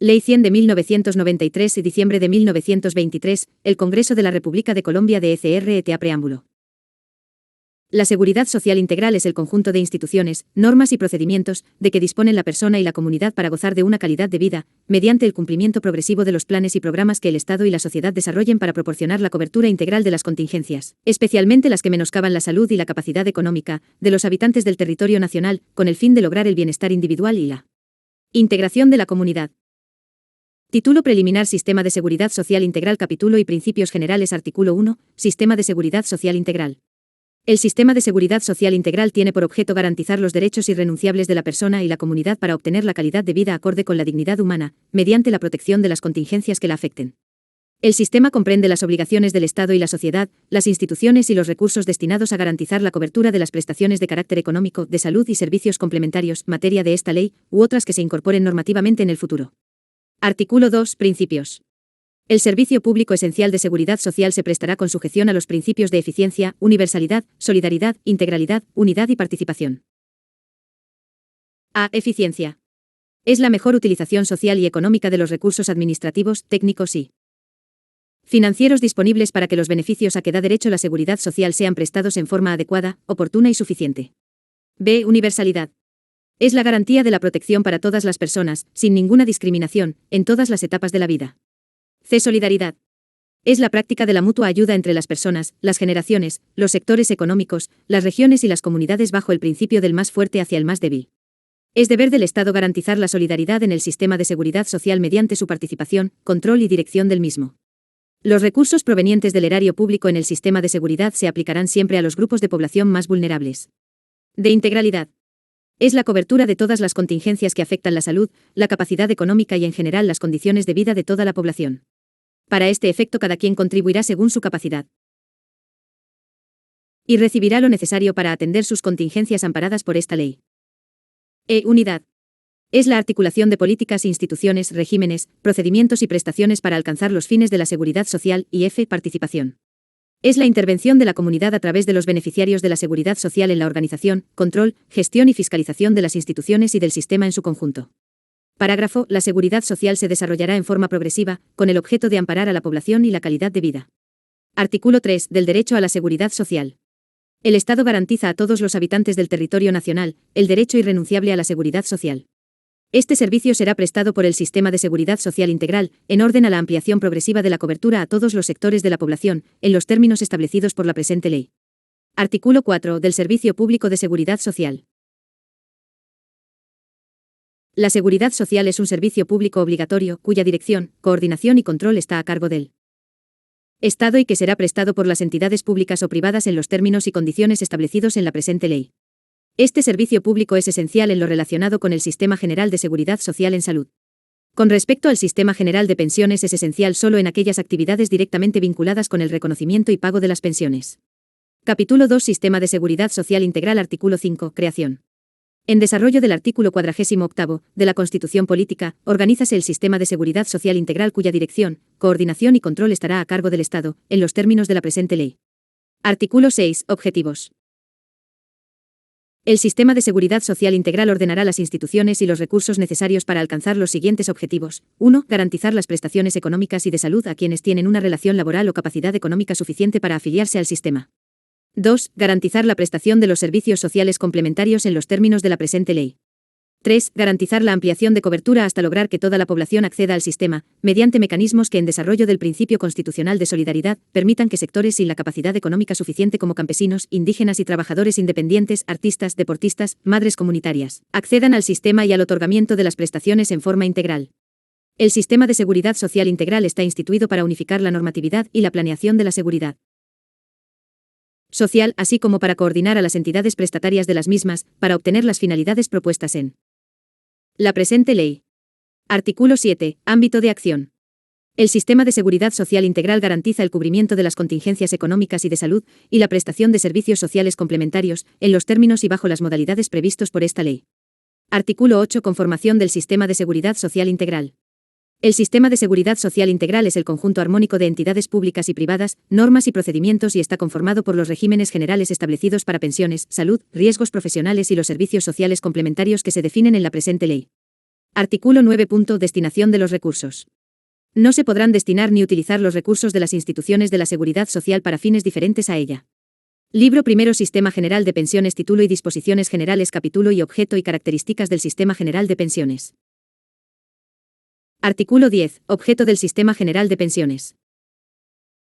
Ley 100 de 1993 y diciembre de 1923, el Congreso de la República de Colombia de ECRETA Preámbulo. La seguridad social integral es el conjunto de instituciones, normas y procedimientos de que disponen la persona y la comunidad para gozar de una calidad de vida, mediante el cumplimiento progresivo de los planes y programas que el Estado y la sociedad desarrollen para proporcionar la cobertura integral de las contingencias, especialmente las que menoscaban la salud y la capacidad económica de los habitantes del territorio nacional, con el fin de lograr el bienestar individual y la integración de la comunidad. Título preliminar: Sistema de Seguridad Social Integral. Capítulo y Principios Generales. Artículo 1. Sistema de Seguridad Social Integral. El sistema de seguridad social integral tiene por objeto garantizar los derechos irrenunciables de la persona y la comunidad para obtener la calidad de vida acorde con la dignidad humana, mediante la protección de las contingencias que la afecten. El sistema comprende las obligaciones del Estado y la sociedad, las instituciones y los recursos destinados a garantizar la cobertura de las prestaciones de carácter económico, de salud y servicios complementarios, materia de esta ley, u otras que se incorporen normativamente en el futuro. Artículo 2. Principios. El servicio público esencial de seguridad social se prestará con sujeción a los principios de eficiencia, universalidad, solidaridad, integralidad, unidad y participación. A. Eficiencia. Es la mejor utilización social y económica de los recursos administrativos, técnicos y financieros disponibles para que los beneficios a que da derecho la seguridad social sean prestados en forma adecuada, oportuna y suficiente. B. Universalidad. Es la garantía de la protección para todas las personas, sin ninguna discriminación, en todas las etapas de la vida. C. Solidaridad. Es la práctica de la mutua ayuda entre las personas, las generaciones, los sectores económicos, las regiones y las comunidades bajo el principio del más fuerte hacia el más débil. Es deber del Estado garantizar la solidaridad en el sistema de seguridad social mediante su participación, control y dirección del mismo. Los recursos provenientes del erario público en el sistema de seguridad se aplicarán siempre a los grupos de población más vulnerables. D. Integralidad. Es la cobertura de todas las contingencias que afectan la salud, la capacidad económica y en general las condiciones de vida de toda la población. Para este efecto cada quien contribuirá según su capacidad y recibirá lo necesario para atender sus contingencias amparadas por esta ley. E. Unidad. Es la articulación de políticas, instituciones, regímenes, procedimientos y prestaciones para alcanzar los fines de la seguridad social, y F. Participación. Es la intervención de la comunidad a través de los beneficiarios de la seguridad social en la organización, control, gestión y fiscalización de las instituciones y del sistema en su conjunto. Parágrafo. La seguridad social se desarrollará en forma progresiva, con el objeto de amparar a la población y la calidad de vida. Artículo 3. Del derecho a la seguridad social. El Estado garantiza a todos los habitantes del territorio nacional el derecho irrenunciable a la seguridad social. Este servicio será prestado por el Sistema de Seguridad Social Integral, en orden a la ampliación progresiva de la cobertura a todos los sectores de la población, en los términos establecidos por la presente ley. Artículo 4. Del Servicio Público de Seguridad Social. La seguridad social es un servicio público obligatorio, cuya dirección, coordinación y control está a cargo del Estado y que será prestado por las entidades públicas o privadas en los términos y condiciones establecidos en la presente ley. Este servicio público es esencial en lo relacionado con el Sistema General de Seguridad Social en salud. Con respecto al Sistema General de Pensiones es esencial solo en aquellas actividades directamente vinculadas con el reconocimiento y pago de las pensiones. Capítulo 2. Sistema de Seguridad Social Integral. Artículo 5. Creación. En desarrollo del artículo 48 de la Constitución Política, organízase el Sistema de Seguridad Social Integral cuya dirección, coordinación y control estará a cargo del Estado, en los términos de la presente ley. Artículo 6. Objetivos. El Sistema de Seguridad Social Integral ordenará las instituciones y los recursos necesarios para alcanzar los siguientes objetivos. 1. Garantizar las prestaciones económicas y de salud a quienes tienen una relación laboral o capacidad económica suficiente para afiliarse al sistema. 2. Garantizar la prestación de los servicios sociales complementarios en los términos de la presente ley. 3. Garantizar la ampliación de cobertura hasta lograr que toda la población acceda al sistema, mediante mecanismos que en desarrollo del principio constitucional de solidaridad, permitan que sectores sin la capacidad económica suficiente como campesinos, indígenas y trabajadores independientes, artistas, deportistas, madres comunitarias, accedan al sistema y al otorgamiento de las prestaciones en forma integral. El Sistema de Seguridad Social Integral está instituido para unificar la normatividad y la planeación de la seguridad social, así como para coordinar a las entidades prestatarias de las mismas, para obtener las finalidades propuestas en la presente ley. Artículo 7. Ámbito de acción. El Sistema de Seguridad Social Integral garantiza el cubrimiento de las contingencias económicas y de salud, y la prestación de servicios sociales complementarios, en los términos y bajo las modalidades previstos por esta ley. Artículo 8. Conformación del Sistema de Seguridad Social Integral. El Sistema de Seguridad Social Integral es el conjunto armónico de entidades públicas y privadas, normas y procedimientos y está conformado por los regímenes generales establecidos para pensiones, salud, riesgos profesionales y los servicios sociales complementarios que se definen en la presente ley. Artículo 9. Destinación de los recursos. No se podrán destinar ni utilizar los recursos de las instituciones de la Seguridad Social para fines diferentes a ella. Libro primero. Sistema General de Pensiones. Título y disposiciones generales. Capítulo y objeto y características del Sistema General de Pensiones. Artículo 10. Objeto del Sistema General de Pensiones.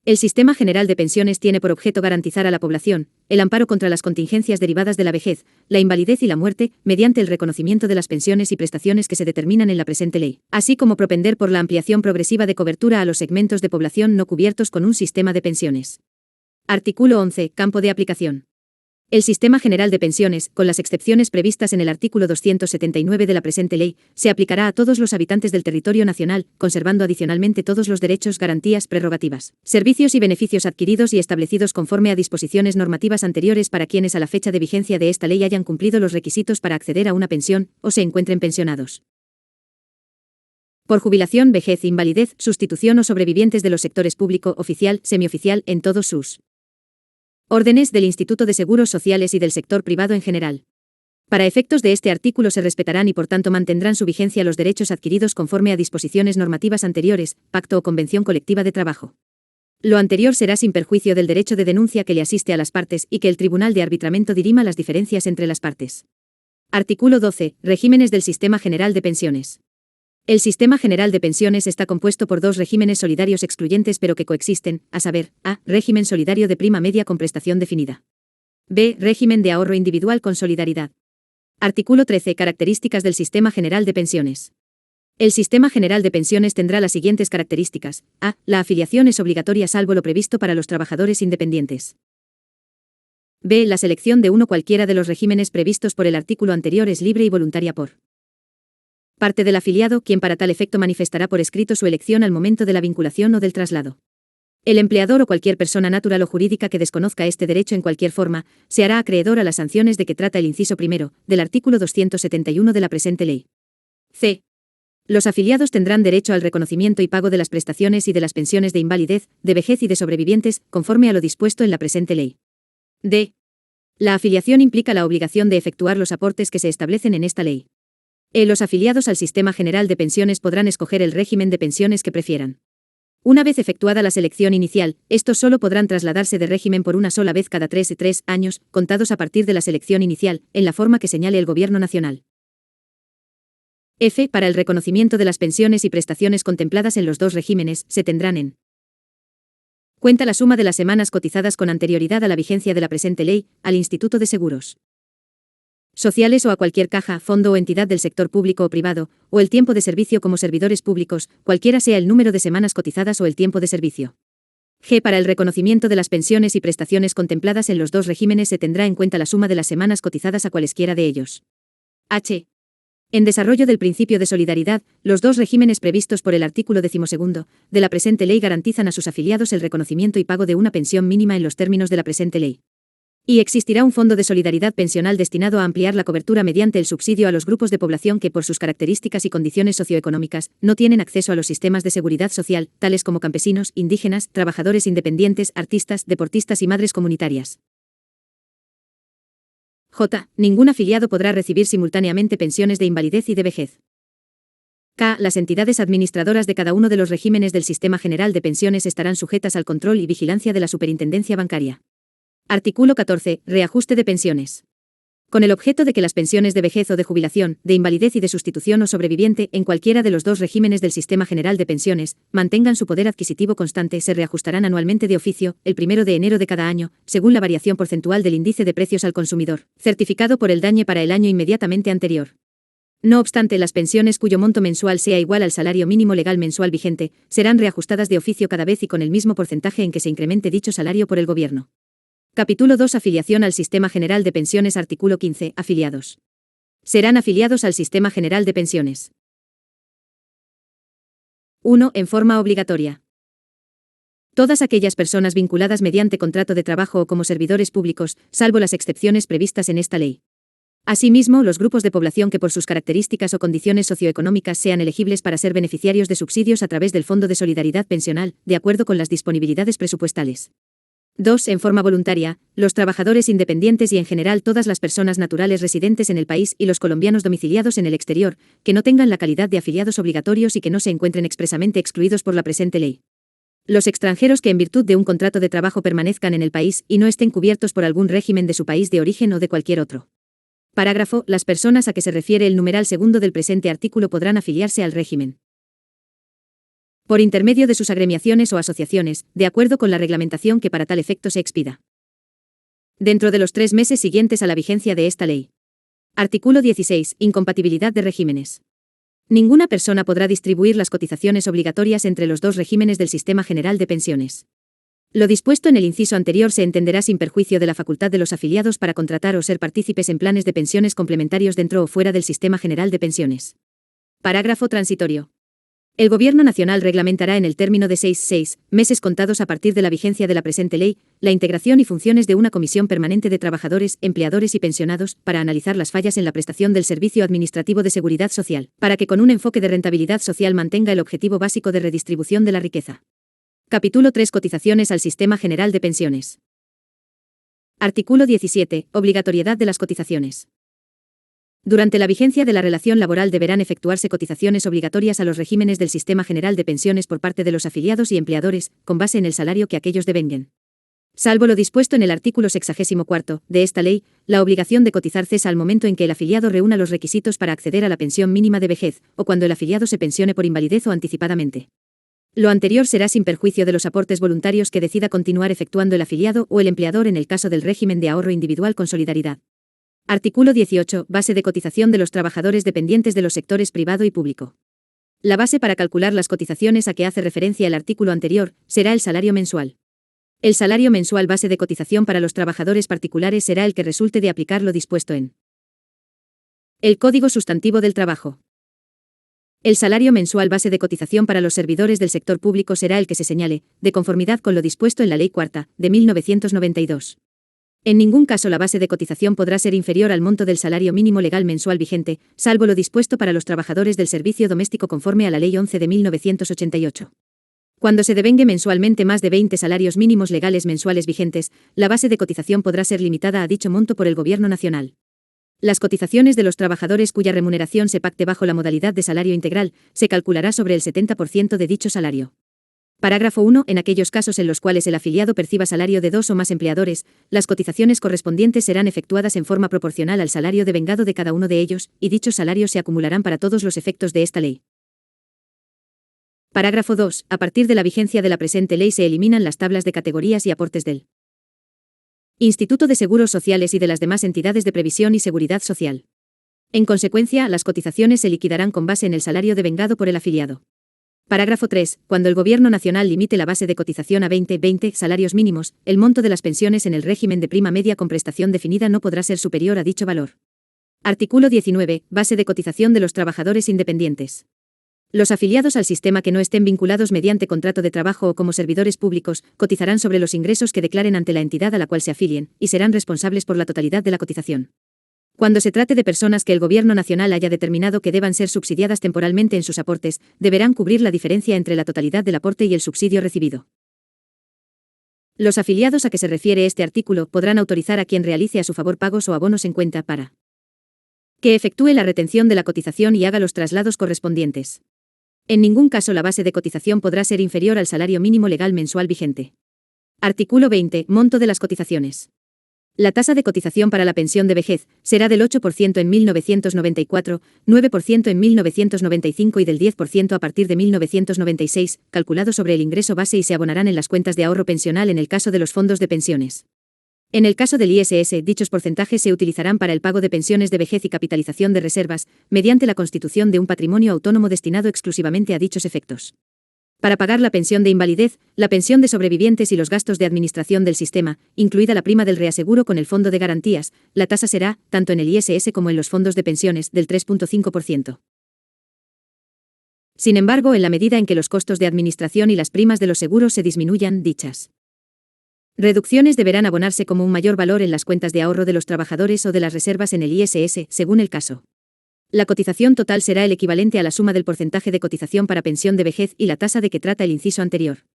El Sistema General de Pensiones tiene por objeto garantizar a la población el amparo contra las contingencias derivadas de la vejez, la invalidez y la muerte, mediante el reconocimiento de las pensiones y prestaciones que se determinan en la presente ley, así como propender por la ampliación progresiva de cobertura a los segmentos de población no cubiertos con un sistema de pensiones. Artículo 11. Campo de aplicación. El Sistema General de Pensiones, con las excepciones previstas en el artículo 279 de la presente ley, se aplicará a todos los habitantes del territorio nacional, conservando adicionalmente todos los derechos, garantías, prerrogativas, servicios y beneficios adquiridos y establecidos conforme a disposiciones normativas anteriores para quienes a la fecha de vigencia de esta ley hayan cumplido los requisitos para acceder a una pensión, o se encuentren pensionados por jubilación, vejez, invalidez, sustitución o sobrevivientes de los sectores público, oficial, semioficial, en todos sus órdenes del Instituto de Seguros Sociales y del sector privado en general. Para efectos de este artículo se respetarán y por tanto mantendrán su vigencia los derechos adquiridos conforme a disposiciones normativas anteriores, pacto o convención colectiva de trabajo. Lo anterior será sin perjuicio del derecho de denuncia que le asiste a las partes y que el Tribunal de Arbitramiento dirima las diferencias entre las partes. Artículo 12. Regímenes del Sistema General de Pensiones. El Sistema General de Pensiones está compuesto por dos regímenes solidarios excluyentes pero que coexisten, a saber, a. Régimen solidario de prima media con prestación definida. b. Régimen de ahorro individual con solidaridad. Artículo 13. Características del Sistema General de Pensiones. El Sistema General de Pensiones tendrá las siguientes características. A. La afiliación es obligatoria salvo lo previsto para los trabajadores independientes. b. La selección de uno cualquiera de los regímenes previstos por el artículo anterior es libre y voluntaria por parte del afiliado, quien para tal efecto manifestará por escrito su elección al momento de la vinculación o del traslado. El empleador o cualquier persona natural o jurídica que desconozca este derecho en cualquier forma, se hará acreedor a las sanciones de que trata el inciso primero, del artículo 271 de la presente ley. C. Los afiliados tendrán derecho al reconocimiento y pago de las prestaciones y de las pensiones de invalidez, de vejez y de sobrevivientes, conforme a lo dispuesto en la presente ley. D. La afiliación implica la obligación de efectuar los aportes que se establecen en esta ley. Los afiliados al Sistema General de Pensiones podrán escoger el régimen de pensiones que prefieran. Una vez efectuada la selección inicial, estos solo podrán trasladarse de régimen por una sola vez cada 3 años, contados a partir de la selección inicial, en la forma que señale el Gobierno Nacional. F. Para el reconocimiento de las pensiones y prestaciones contempladas en los dos regímenes, se tendrán en cuenta la suma de las semanas cotizadas con anterioridad a la vigencia de la presente ley, al Instituto de Seguros Sociales o a cualquier caja, fondo o entidad del sector público o privado, o el tiempo de servicio como servidores públicos, cualquiera sea el número de semanas cotizadas o el tiempo de servicio. G. Para el reconocimiento de las pensiones y prestaciones contempladas en los dos regímenes se tendrá en cuenta la suma de las semanas cotizadas a cualesquiera de ellos. H. En desarrollo del principio de solidaridad, los dos regímenes previstos por el artículo 12 de la presente ley garantizan a sus afiliados el reconocimiento y pago de una pensión mínima en los términos de la presente ley. Y existirá un fondo de solidaridad pensional destinado a ampliar la cobertura mediante el subsidio a los grupos de población que por sus características y condiciones socioeconómicas no tienen acceso a los sistemas de seguridad social, tales como campesinos, indígenas, trabajadores independientes, artistas, deportistas y madres comunitarias. J. Ningún afiliado podrá recibir simultáneamente pensiones de invalidez y de vejez. K. Las entidades administradoras de cada uno de los regímenes del Sistema General de Pensiones estarán sujetas al control y vigilancia de la Superintendencia Bancaria. Artículo 14. Reajuste de pensiones. Con el objeto de que las pensiones de vejez o de jubilación, de invalidez y de sustitución o sobreviviente, en cualquiera de los dos regímenes del Sistema General de Pensiones, mantengan su poder adquisitivo constante, se reajustarán anualmente de oficio, el 1 de enero de cada año, según la variación porcentual del índice de precios al consumidor, certificado por el DANE para el año inmediatamente anterior. No obstante, las pensiones cuyo monto mensual sea igual al salario mínimo legal mensual vigente, serán reajustadas de oficio cada vez y con el mismo porcentaje en que se incremente dicho salario por el Gobierno. Capítulo 2. Afiliación al Sistema General de Pensiones. Artículo 15. Afiliados. Serán afiliados al Sistema General de Pensiones. 1. En forma obligatoria. Todas aquellas personas vinculadas mediante contrato de trabajo o como servidores públicos, salvo las excepciones previstas en esta ley. Asimismo, los grupos de población que por sus características o condiciones socioeconómicas sean elegibles para ser beneficiarios de subsidios a través del Fondo de Solidaridad Pensional, de acuerdo con las disponibilidades presupuestales. 2. En forma voluntaria, los trabajadores independientes y en general todas las personas naturales residentes en el país y los colombianos domiciliados en el exterior, que no tengan la calidad de afiliados obligatorios y que no se encuentren expresamente excluidos por la presente ley. Los extranjeros que en virtud de un contrato de trabajo permanezcan en el país y no estén cubiertos por algún régimen de su país de origen o de cualquier otro. Parágrafo. Las personas a que se refiere el numeral segundo del presente artículo podrán afiliarse al régimen por intermedio de sus agremiaciones o asociaciones, de acuerdo con la reglamentación que para tal efecto se expida, dentro de los 3 meses siguientes a la vigencia de esta ley. Artículo 16. Incompatibilidad de regímenes. Ninguna persona podrá distribuir las cotizaciones obligatorias entre los dos regímenes del Sistema General de Pensiones. Lo dispuesto en el inciso anterior se entenderá sin perjuicio de la facultad de los afiliados para contratar o ser partícipes en planes de pensiones complementarios dentro o fuera del Sistema General de Pensiones. Parágrafo transitorio. El Gobierno Nacional reglamentará en el término de 6 meses contados a partir de la vigencia de la presente ley, la integración y funciones de una comisión permanente de trabajadores, empleadores y pensionados, para analizar las fallas en la prestación del servicio administrativo de seguridad social, para que con un enfoque de rentabilidad social mantenga el objetivo básico de redistribución de la riqueza. Capítulo 3. Cotizaciones al Sistema General de Pensiones. Artículo 17. Obligatoriedad de las cotizaciones. Durante la vigencia de la relación laboral deberán efectuarse cotizaciones obligatorias a los regímenes del Sistema General de Pensiones por parte de los afiliados y empleadores, con base en el salario que aquellos devenguen. Salvo lo dispuesto en el artículo 64 de esta ley, la obligación de cotizar cesa al momento en que el afiliado reúna los requisitos para acceder a la pensión mínima de vejez, o cuando el afiliado se pensione por invalidez o anticipadamente. Lo anterior será sin perjuicio de los aportes voluntarios que decida continuar efectuando el afiliado o el empleador en el caso del régimen de ahorro individual con solidaridad. Artículo 18. Base de cotización de los trabajadores dependientes de los sectores privado y público. La base para calcular las cotizaciones a que hace referencia el artículo anterior será el salario mensual. El salario mensual base de cotización para los trabajadores particulares será el que resulte de aplicar lo dispuesto en el Código Sustantivo del Trabajo. El salario mensual base de cotización para los servidores del sector público será el que se señale, de conformidad con lo dispuesto en la Ley 4, de 1992. En ningún caso la base de cotización podrá ser inferior al monto del salario mínimo legal mensual vigente, salvo lo dispuesto para los trabajadores del servicio doméstico conforme a la Ley 11 de 1988. Cuando se devengue mensualmente más de 20 salarios mínimos legales mensuales vigentes, la base de cotización podrá ser limitada a dicho monto por el Gobierno Nacional. Las cotizaciones de los trabajadores cuya remuneración se pacte bajo la modalidad de salario integral, se calculará sobre el 70% de dicho salario. Parágrafo 1. En aquellos casos en los cuales el afiliado perciba salario de 2 o más empleadores, las cotizaciones correspondientes serán efectuadas en forma proporcional al salario devengado de cada uno de ellos, y dichos salarios se acumularán para todos los efectos de esta ley. Parágrafo 2. A partir de la vigencia de la presente ley se eliminan las tablas de categorías y aportes del Instituto de Seguros Sociales y de las demás entidades de previsión y seguridad social. En consecuencia, las cotizaciones se liquidarán con base en el salario devengado por el afiliado. Parágrafo 3. Cuando el Gobierno Nacional limite la base de cotización a 20 salarios mínimos, el monto de las pensiones en el régimen de prima media con prestación definida no podrá ser superior a dicho valor. Artículo 19. Base de cotización de los trabajadores independientes. Los afiliados al sistema que no estén vinculados mediante contrato de trabajo o como servidores públicos, cotizarán sobre los ingresos que declaren ante la entidad a la cual se afilien, y serán responsables por la totalidad de la cotización. Cuando se trate de personas que el Gobierno Nacional haya determinado que deban ser subsidiadas temporalmente en sus aportes, deberán cubrir la diferencia entre la totalidad del aporte y el subsidio recibido. Los afiliados a que se refiere este artículo podrán autorizar a quien realice a su favor pagos o abonos en cuenta para que efectúe la retención de la cotización y haga los traslados correspondientes. En ningún caso la base de cotización podrá ser inferior al salario mínimo legal mensual vigente. Artículo 20. Monto de las cotizaciones. La tasa de cotización para la pensión de vejez será del 8% en 1994, 9% en 1995 y del 10% a partir de 1996, calculado sobre el ingreso base y se abonarán en las cuentas de ahorro pensional en el caso de los fondos de pensiones. En el caso del ISS, dichos porcentajes se utilizarán para el pago de pensiones de vejez y capitalización de reservas, mediante la constitución de un patrimonio autónomo destinado exclusivamente a dichos efectos. Para pagar la pensión de invalidez, la pensión de sobrevivientes y los gastos de administración del sistema, incluida la prima del reaseguro con el fondo de garantías, la tasa será, tanto en el ISS como en los fondos de pensiones, del 3.5%. Sin embargo, en la medida en que los costos de administración y las primas de los seguros se disminuyan, dichas reducciones deberán abonarse como un mayor valor en las cuentas de ahorro de los trabajadores o de las reservas en el ISS, según el caso. La cotización total será el equivalente a la suma del porcentaje de cotización para pensión de vejez y la tasa de que trata el inciso anterior.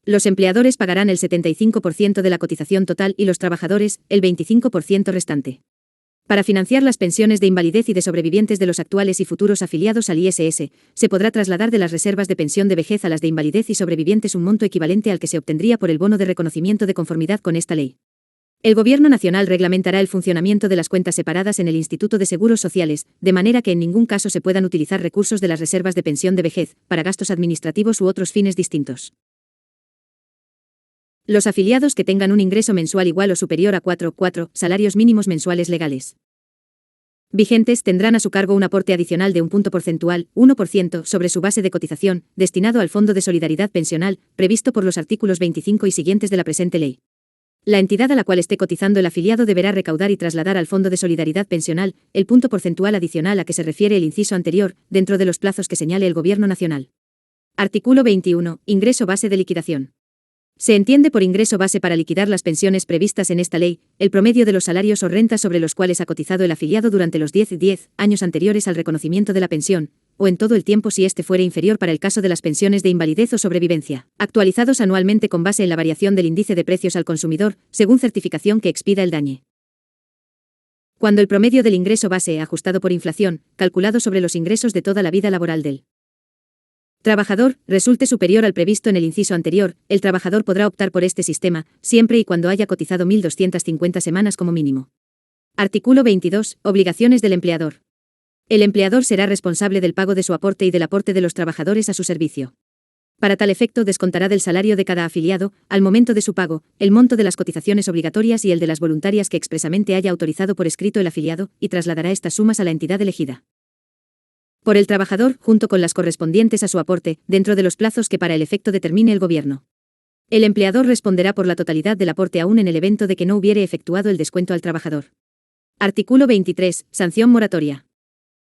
Los empleadores pagarán el 75% de la cotización total y los trabajadores, el 25% restante. Para financiar las pensiones de invalidez y de sobrevivientes de los actuales y futuros afiliados al ISS, se podrá trasladar de las reservas de pensión de vejez a las de invalidez y sobrevivientes un monto equivalente al que se obtendría por el bono de reconocimiento de conformidad con esta ley. El Gobierno Nacional reglamentará el funcionamiento de las cuentas separadas en el Instituto de Seguros Sociales, de manera que en ningún caso se puedan utilizar recursos de las reservas de pensión de vejez, para gastos administrativos u otros fines distintos. Los afiliados que tengan un ingreso mensual igual o superior a 4 salarios mínimos mensuales legales vigentes tendrán a su cargo un aporte adicional de un punto porcentual, 1%, sobre su base de cotización, destinado al Fondo de Solidaridad Pensional, previsto por los artículos 25 y siguientes de la presente ley. La entidad a la cual esté cotizando el afiliado deberá recaudar y trasladar al Fondo de Solidaridad Pensional el punto porcentual adicional a que se refiere el inciso anterior, dentro de los plazos que señale el Gobierno Nacional. Artículo 21. Ingreso base de liquidación. Se entiende por ingreso base para liquidar las pensiones previstas en esta ley, el promedio de los salarios o rentas sobre los cuales ha cotizado el afiliado durante los 10 años anteriores al reconocimiento de la pensión, o en todo el tiempo si éste fuere inferior para el caso de las pensiones de invalidez o sobrevivencia, actualizados anualmente con base en la variación del índice de precios al consumidor, según certificación que expida el DANE. Cuando el promedio del ingreso base ajustado por inflación, calculado sobre los ingresos de toda la vida laboral del trabajador, resulte superior al previsto en el inciso anterior, el trabajador podrá optar por este sistema, siempre y cuando haya cotizado 1.250 semanas como mínimo. Artículo 22. Obligaciones del empleador. El empleador será responsable del pago de su aporte y del aporte de los trabajadores a su servicio. Para tal efecto descontará del salario de cada afiliado, al momento de su pago, el monto de las cotizaciones obligatorias y el de las voluntarias que expresamente haya autorizado por escrito el afiliado, y trasladará estas sumas a la entidad elegida por el trabajador, junto con las correspondientes a su aporte, dentro de los plazos que para el efecto determine el Gobierno. El empleador responderá por la totalidad del aporte aún en el evento de que no hubiere efectuado el descuento al trabajador. Artículo 23. Sanción moratoria.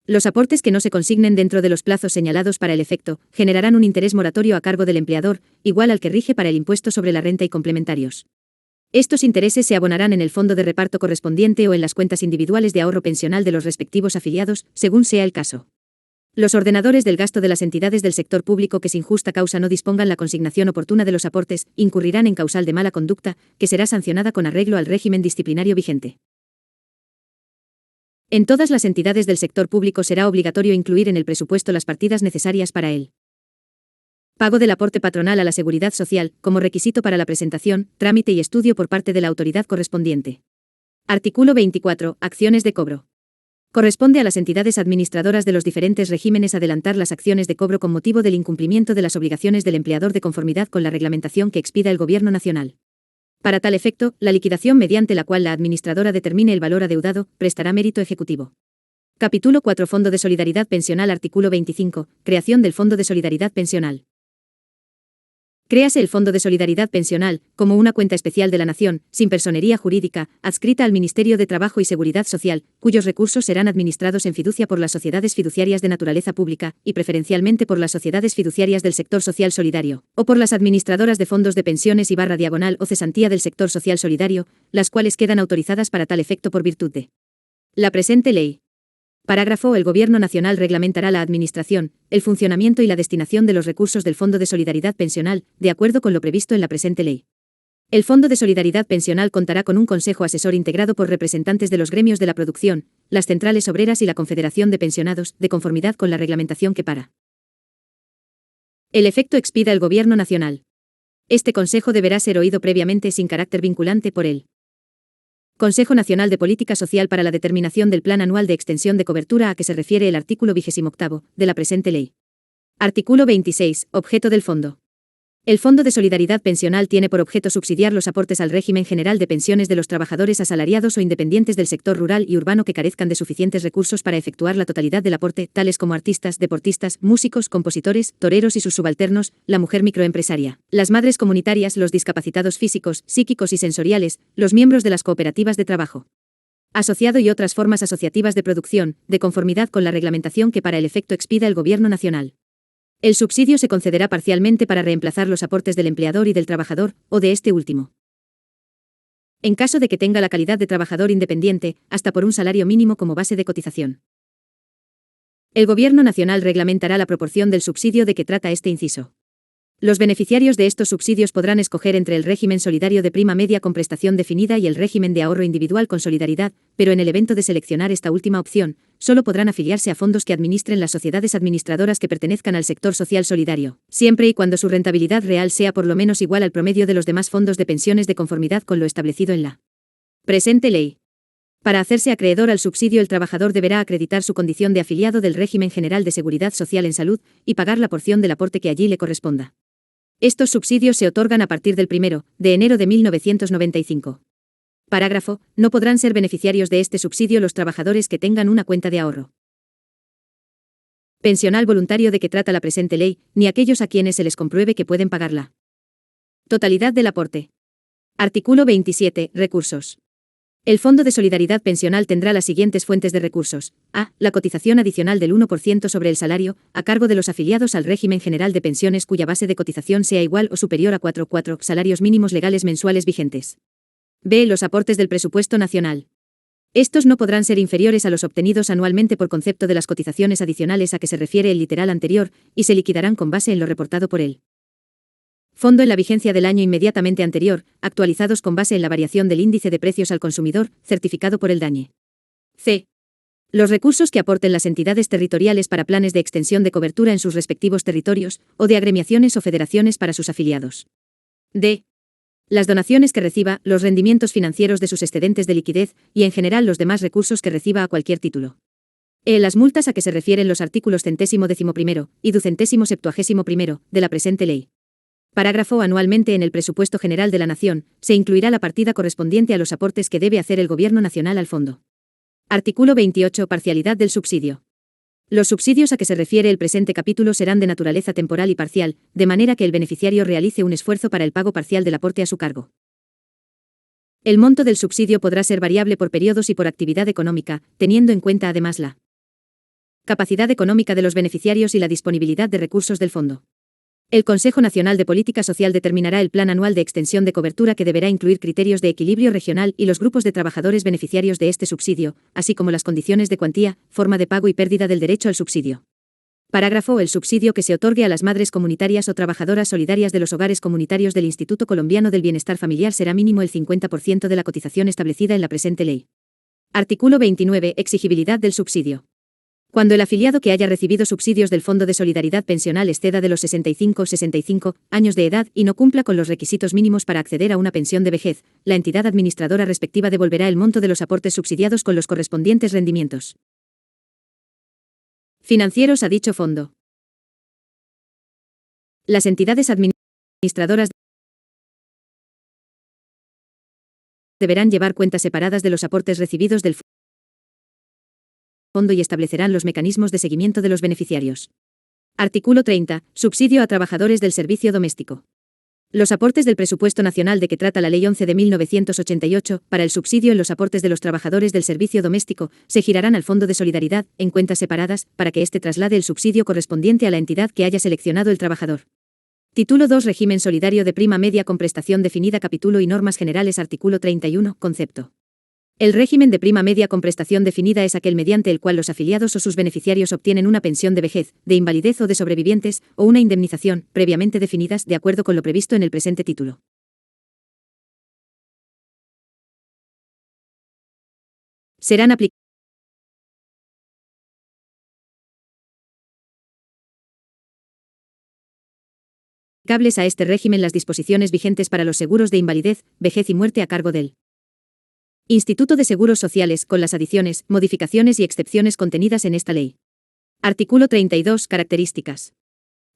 Los aportes que no se consignen dentro de los plazos señalados para el efecto, generarán un interés moratorio a cargo del empleador, igual al que rige para el impuesto sobre la renta y complementarios. Estos intereses se abonarán en el fondo de reparto correspondiente o en las cuentas individuales de ahorro pensional de los respectivos afiliados, según sea el caso. Los ordenadores del gasto de las entidades del sector público que sin justa causa no dispongan la consignación oportuna de los aportes, incurrirán en causal de mala conducta, que será sancionada con arreglo al régimen disciplinario vigente. En todas las entidades del sector público será obligatorio incluir en el presupuesto las partidas necesarias para el pago del aporte patronal a la Seguridad Social, como requisito para la presentación, trámite y estudio por parte de la autoridad correspondiente. Artículo 24. Acciones de cobro. Corresponde a las entidades administradoras de los diferentes regímenes adelantar las acciones de cobro con motivo del incumplimiento de las obligaciones del empleador de conformidad con la reglamentación que expida el Gobierno Nacional. Para tal efecto, la liquidación mediante la cual la administradora determine el valor adeudado, prestará mérito ejecutivo. Capítulo 4. Fondo de Solidaridad Pensional. Artículo 25. Creación del Fondo de Solidaridad Pensional. Créase el Fondo de Solidaridad Pensional, como una cuenta especial de la Nación, sin personería jurídica, adscrita al Ministerio de Trabajo y Seguridad Social, cuyos recursos serán administrados en fiducia por las sociedades fiduciarias de naturaleza pública, y preferencialmente por las sociedades fiduciarias del sector social solidario, o por las administradoras de fondos de pensiones y /diagonal o cesantía del sector social solidario, las cuales quedan autorizadas para tal efecto por virtud de la presente ley. Parágrafo. El Gobierno Nacional reglamentará la administración, el funcionamiento y la destinación de los recursos del Fondo de Solidaridad Pensional, de acuerdo con lo previsto en la presente ley. El Fondo de Solidaridad Pensional contará con un consejo asesor integrado por representantes de los gremios de la producción, las centrales obreras y la Confederación de Pensionados, de conformidad con la reglamentación que para el efecto expida el Gobierno Nacional. Este consejo deberá ser oído previamente sin carácter vinculante por él. Consejo Nacional de Política Social para la determinación del Plan Anual de Extensión de Cobertura a que se refiere el artículo 28 de la presente ley. Artículo 26. Objeto del Fondo. El Fondo de Solidaridad Pensional tiene por objeto subsidiar los aportes al régimen general de pensiones de los trabajadores asalariados o independientes del sector rural y urbano que carezcan de suficientes recursos para efectuar la totalidad del aporte, tales como artistas, deportistas, músicos, compositores, toreros y sus subalternos, la mujer microempresaria, las madres comunitarias, los discapacitados físicos, psíquicos y sensoriales, los miembros de las cooperativas de trabajo asociado y otras formas asociativas de producción, de conformidad con la reglamentación que para el efecto expida el Gobierno Nacional. El subsidio se concederá parcialmente para reemplazar los aportes del empleador y del trabajador, o de este último. En caso de que tenga la calidad de trabajador independiente, hasta por un salario mínimo como base de cotización. El Gobierno Nacional reglamentará la proporción del subsidio de que trata este inciso. Los beneficiarios de estos subsidios podrán escoger entre el régimen solidario de prima media con prestación definida y el régimen de ahorro individual con solidaridad, pero en el evento de seleccionar esta última opción, solo podrán afiliarse a fondos que administren las sociedades administradoras que pertenezcan al sector social solidario, siempre y cuando su rentabilidad real sea por lo menos igual al promedio de los demás fondos de pensiones de conformidad con lo establecido en la presente ley. Para hacerse acreedor al subsidio, el trabajador deberá acreditar su condición de afiliado del régimen general de seguridad social en salud y pagar la porción del aporte que allí le corresponda. Estos subsidios se otorgan a partir del 1 de enero de 1995. Parágrafo. No podrán ser beneficiarios de este subsidio los trabajadores que tengan una cuenta de ahorro pensional voluntario de que trata la presente ley, ni aquellos a quienes se les compruebe que pueden pagarla totalidad del aporte. Artículo 27. Recursos. El Fondo de Solidaridad Pensional tendrá las siguientes fuentes de recursos. A. La cotización adicional del 1% sobre el salario, a cargo de los afiliados al régimen general de pensiones cuya base de cotización sea igual o superior a 4,4 salarios mínimos legales mensuales vigentes. B. Los aportes del presupuesto nacional. Estos no podrán ser inferiores a los obtenidos anualmente por concepto de las cotizaciones adicionales a que se refiere el literal anterior, y se liquidarán con base en lo reportado por él. Fondo en la vigencia del año inmediatamente anterior, actualizados con base en la variación del índice de precios al consumidor, certificado por el DANE. C. Los recursos que aporten las entidades territoriales para planes de extensión de cobertura en sus respectivos territorios, o de agremiaciones o federaciones para sus afiliados. D. Las donaciones que reciba, los rendimientos financieros de sus excedentes de liquidez, y en general los demás recursos que reciba a cualquier título. E. Las multas a que se refieren los artículos 111º y 271 de la presente ley. Parágrafo. Anualmente en el presupuesto general de la Nación, se incluirá la partida correspondiente a los aportes que debe hacer el Gobierno Nacional al fondo. Artículo 28. Parcialidad del subsidio. Los subsidios a que se refiere el presente capítulo serán de naturaleza temporal y parcial, de manera que el beneficiario realice un esfuerzo para el pago parcial del aporte a su cargo. El monto del subsidio podrá ser variable por periodos y por actividad económica, teniendo en cuenta además la capacidad económica de los beneficiarios y la disponibilidad de recursos del fondo. El Consejo Nacional de Política Social determinará el plan anual de extensión de cobertura que deberá incluir criterios de equilibrio regional y los grupos de trabajadores beneficiarios de este subsidio, así como las condiciones de cuantía, forma de pago y pérdida del derecho al subsidio. Parágrafo. El subsidio que se otorgue a las madres comunitarias o trabajadoras solidarias de los hogares comunitarios del Instituto Colombiano del Bienestar Familiar será mínimo el 50% de la cotización establecida en la presente ley. Artículo 29. Exigibilidad del subsidio. Cuando el afiliado que haya recibido subsidios del Fondo de Solidaridad Pensional exceda de los 65 años de edad y no cumpla con los requisitos mínimos para acceder a una pensión de vejez, la entidad administradora respectiva devolverá el monto de los aportes subsidiados con los correspondientes rendimientos financieros a dicho fondo. Las entidades administradoras deberán llevar cuentas separadas de los aportes recibidos del fondo y establecerán los mecanismos de seguimiento de los beneficiarios. Artículo 30. Subsidio a trabajadores del servicio doméstico. Los aportes del presupuesto nacional de que trata la Ley 11 de 1988, para el subsidio en los aportes de los trabajadores del servicio doméstico, se girarán al Fondo de Solidaridad, en cuentas separadas, para que éste traslade el subsidio correspondiente a la entidad que haya seleccionado el trabajador. Título 2. Régimen solidario de prima media con prestación definida. Capítulo y normas generales. Artículo 31. Concepto. El régimen de prima media con prestación definida es aquel mediante el cual los afiliados o sus beneficiarios obtienen una pensión de vejez, de invalidez o de sobrevivientes, o una indemnización, previamente definidas de acuerdo con lo previsto en el presente título. Serán aplicables a este régimen las disposiciones vigentes para los seguros de invalidez, vejez y muerte a cargo del Instituto de Seguros Sociales, con las adiciones, modificaciones y excepciones contenidas en esta ley. Artículo 32. Características.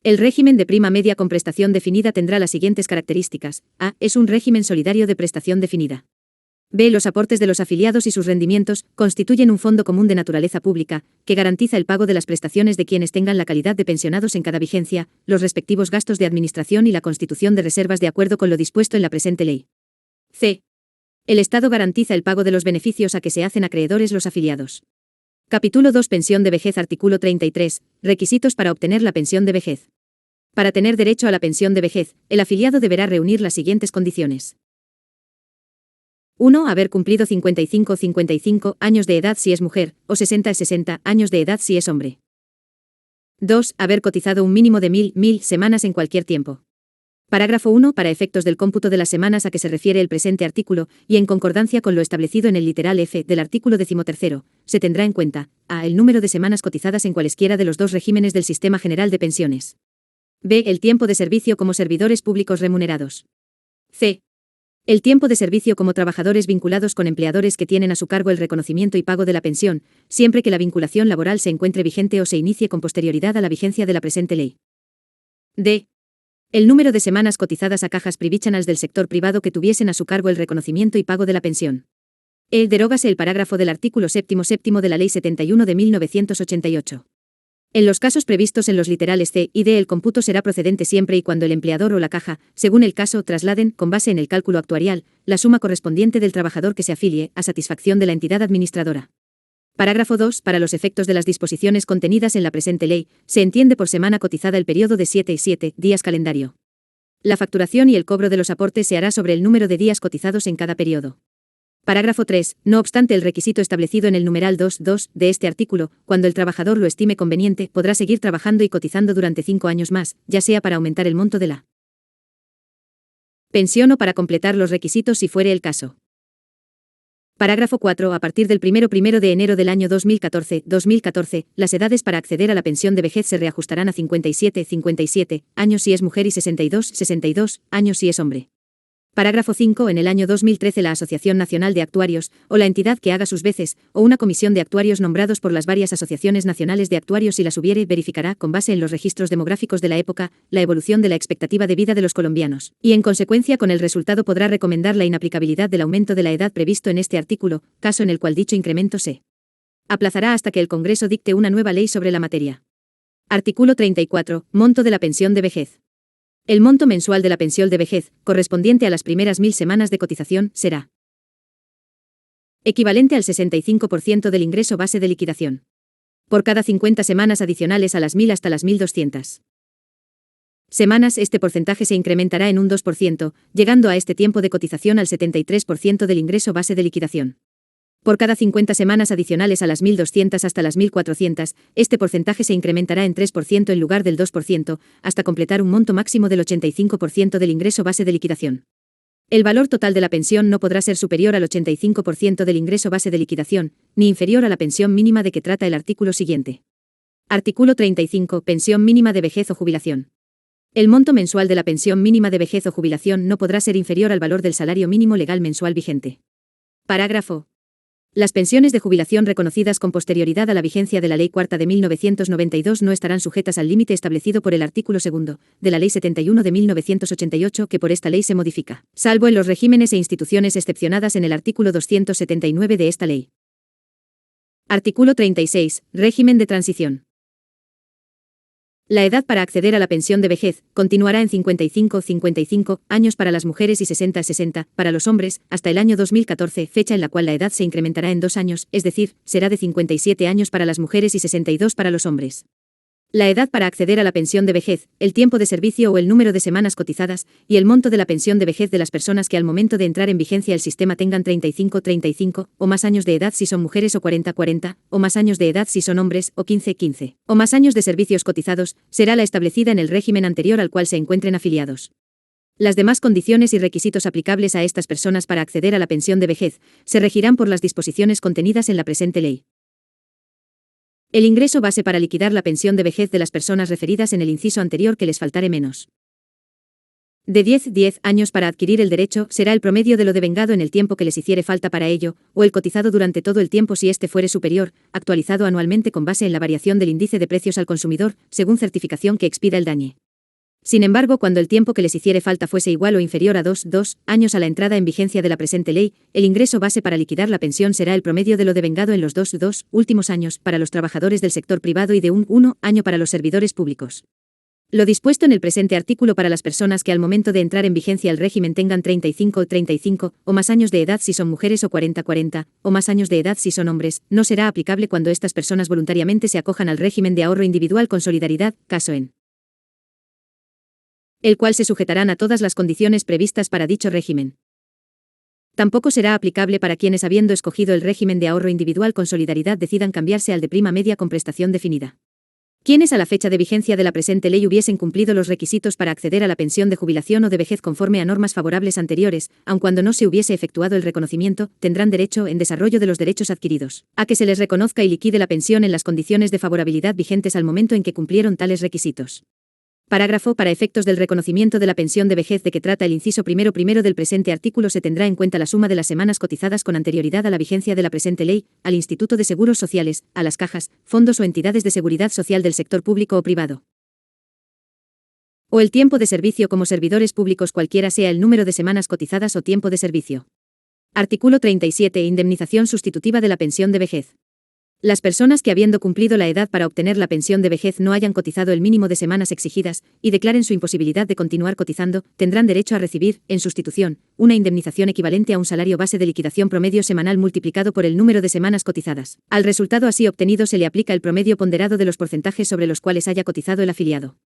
El régimen de prima media con prestación definida tendrá las siguientes características. A. Es un régimen solidario de prestación definida. B. Los aportes de los afiliados y sus rendimientos constituyen un fondo común de naturaleza pública, que garantiza el pago de las prestaciones de quienes tengan la calidad de pensionados en cada vigencia, los respectivos gastos de administración y la constitución de reservas de acuerdo con lo dispuesto en la presente ley. C. El Estado garantiza el pago de los beneficios a que se hacen acreedores los afiliados. Capítulo 2. Pensión de vejez. Artículo 33. Requisitos para obtener la pensión de vejez. Para tener derecho a la pensión de vejez, el afiliado deberá reunir las siguientes condiciones. 1. Haber cumplido 55 años de edad si es mujer, o 60 años de edad si es hombre. 2. Haber cotizado un mínimo de 1000 semanas en cualquier tiempo. Parágrafo 1. Para efectos del cómputo de las semanas a que se refiere el presente artículo, y en concordancia con lo establecido en el literal F del artículo 13, se tendrá en cuenta a. El número de semanas cotizadas en cualesquiera de los dos regímenes del Sistema General de Pensiones. b. El tiempo de servicio como servidores públicos remunerados. c. El tiempo de servicio como trabajadores vinculados con empleadores que tienen a su cargo el reconocimiento y pago de la pensión, siempre que la vinculación laboral se encuentre vigente o se inicie con posterioridad a la vigencia de la presente ley. d. El número de semanas cotizadas a cajas privichannels del sector privado que tuviesen a su cargo el reconocimiento y pago de la pensión. Derógase el parágrafo del artículo 7º de la Ley 71 de 1988. En los casos previstos en los literales C y D, el cómputo será procedente siempre y cuando el empleador o la caja, según el caso, trasladen, con base en el cálculo actuarial, la suma correspondiente del trabajador que se afilie, a satisfacción de la entidad administradora. Parágrafo 2. Para los efectos de las disposiciones contenidas en la presente ley, se entiende por semana cotizada el periodo de 7 días calendario. La facturación y el cobro de los aportes se hará sobre el número de días cotizados en cada periodo. Parágrafo 3. No obstante el requisito establecido en el numeral 2.2 de este artículo, cuando el trabajador lo estime conveniente, podrá seguir trabajando y cotizando durante 5 años más, ya sea para aumentar el monto de la pensión o para completar los requisitos si fuere el caso. Parágrafo 4. A partir del 1 de enero del año 2014, las edades para acceder a la pensión de vejez se reajustarán a 57 años si es mujer y 62 años si es hombre. Parágrafo 5. En el año 2013 la Asociación Nacional de Actuarios, o la entidad que haga sus veces, o una comisión de actuarios nombrados por las varias asociaciones nacionales de actuarios si las hubiere, verificará, con base en los registros demográficos de la época, la evolución de la expectativa de vida de los colombianos, y en consecuencia con el resultado podrá recomendar la inaplicabilidad del aumento de la edad previsto en este artículo, caso en el cual dicho incremento se aplazará hasta que el Congreso dicte una nueva ley sobre la materia. Artículo 34. Monto de la pensión de vejez. El monto mensual de la pensión de vejez, correspondiente a las primeras 1000 semanas de cotización, será equivalente al 65% del ingreso base de liquidación. Por cada 50 semanas adicionales a las 1000 hasta las 1200 semanas, este porcentaje se incrementará en un 2%, llegando a este tiempo de cotización al 73% del ingreso base de liquidación. Por cada 50 semanas adicionales a las 1200 hasta las 1400, este porcentaje se incrementará en 3% en lugar del 2%, hasta completar un monto máximo del 85% del ingreso base de liquidación. El valor total de la pensión no podrá ser superior al 85% del ingreso base de liquidación, ni inferior a la pensión mínima de que trata el artículo siguiente. Artículo 35. Pensión mínima de vejez o jubilación. El monto mensual de la pensión mínima de vejez o jubilación no podrá ser inferior al valor del salario mínimo legal mensual vigente. Parágrafo. Las pensiones de jubilación reconocidas con posterioridad a la vigencia de la Ley 4 de 1992 no estarán sujetas al límite establecido por el artículo 2 de la Ley 71 de 1988 que por esta ley se modifica, salvo en los regímenes e instituciones excepcionadas en el artículo 279 de esta ley. Artículo 36. Régimen de transición. La edad para acceder a la pensión de vejez continuará en 55 años para las mujeres y 60 para los hombres, hasta el año 2014, fecha en la cual la edad se incrementará en 2 años, es decir, será de 57 años para las mujeres y 62 para los hombres. La edad para acceder a la pensión de vejez, el tiempo de servicio o el número de semanas cotizadas, y el monto de la pensión de vejez de las personas que al momento de entrar en vigencia el sistema tengan 35 o más años de edad si son mujeres o 40 o más años de edad si son hombres, o 15 o más años de servicios cotizados, será la establecida en el régimen anterior al cual se encuentren afiliados. Las demás condiciones y requisitos aplicables a estas personas para acceder a la pensión de vejez se regirán por las disposiciones contenidas en la presente ley. El ingreso base para liquidar la pensión de vejez de las personas referidas en el inciso anterior que les faltare menos de 10 años para adquirir el derecho será el promedio de lo devengado en el tiempo que les hiciere falta para ello, o el cotizado durante todo el tiempo si éste fuere superior, actualizado anualmente con base en la variación del índice de precios al consumidor, según certificación que expida el DANE. Sin embargo, cuando el tiempo que les hiciere falta fuese igual o inferior a 2 años a la entrada en vigencia de la presente ley, el ingreso base para liquidar la pensión será el promedio de lo devengado en los 2 últimos años para los trabajadores del sector privado y de un 1 año para los servidores públicos. Lo dispuesto en el presente artículo para las personas que al momento de entrar en vigencia el régimen tengan 35 o más años de edad si son mujeres o 40 o más años de edad si son hombres, no será aplicable cuando estas personas voluntariamente se acojan al régimen de ahorro individual con solidaridad, caso en el cual se sujetarán a todas las condiciones previstas para dicho régimen. Tampoco será aplicable para quienes habiendo escogido el régimen de ahorro individual con solidaridad decidan cambiarse al de prima media con prestación definida. Quienes a la fecha de vigencia de la presente ley hubiesen cumplido los requisitos para acceder a la pensión de jubilación o de vejez conforme a normas favorables anteriores, aun cuando no se hubiese efectuado el reconocimiento, tendrán derecho, en desarrollo de los derechos adquiridos, a que se les reconozca y liquide la pensión en las condiciones de favorabilidad vigentes al momento en que cumplieron tales requisitos. Parágrafo. Para efectos del reconocimiento de la pensión de vejez de que trata el inciso primero del presente artículo se tendrá en cuenta la suma de las semanas cotizadas con anterioridad a la vigencia de la presente ley, al Instituto de Seguros Sociales, a las cajas, fondos o entidades de seguridad social del sector público o privado. O el tiempo de servicio como servidores públicos cualquiera sea el número de semanas cotizadas o tiempo de servicio. Artículo 37. Indemnización sustitutiva de la pensión de vejez. Las personas que habiendo cumplido la edad para obtener la pensión de vejez no hayan cotizado el mínimo de semanas exigidas, y declaren su imposibilidad de continuar cotizando, tendrán derecho a recibir, en sustitución, una indemnización equivalente a un salario base de liquidación promedio semanal multiplicado por el número de semanas cotizadas. Al resultado así obtenido se le aplica el promedio ponderado de los porcentajes sobre los cuales haya cotizado el afiliado.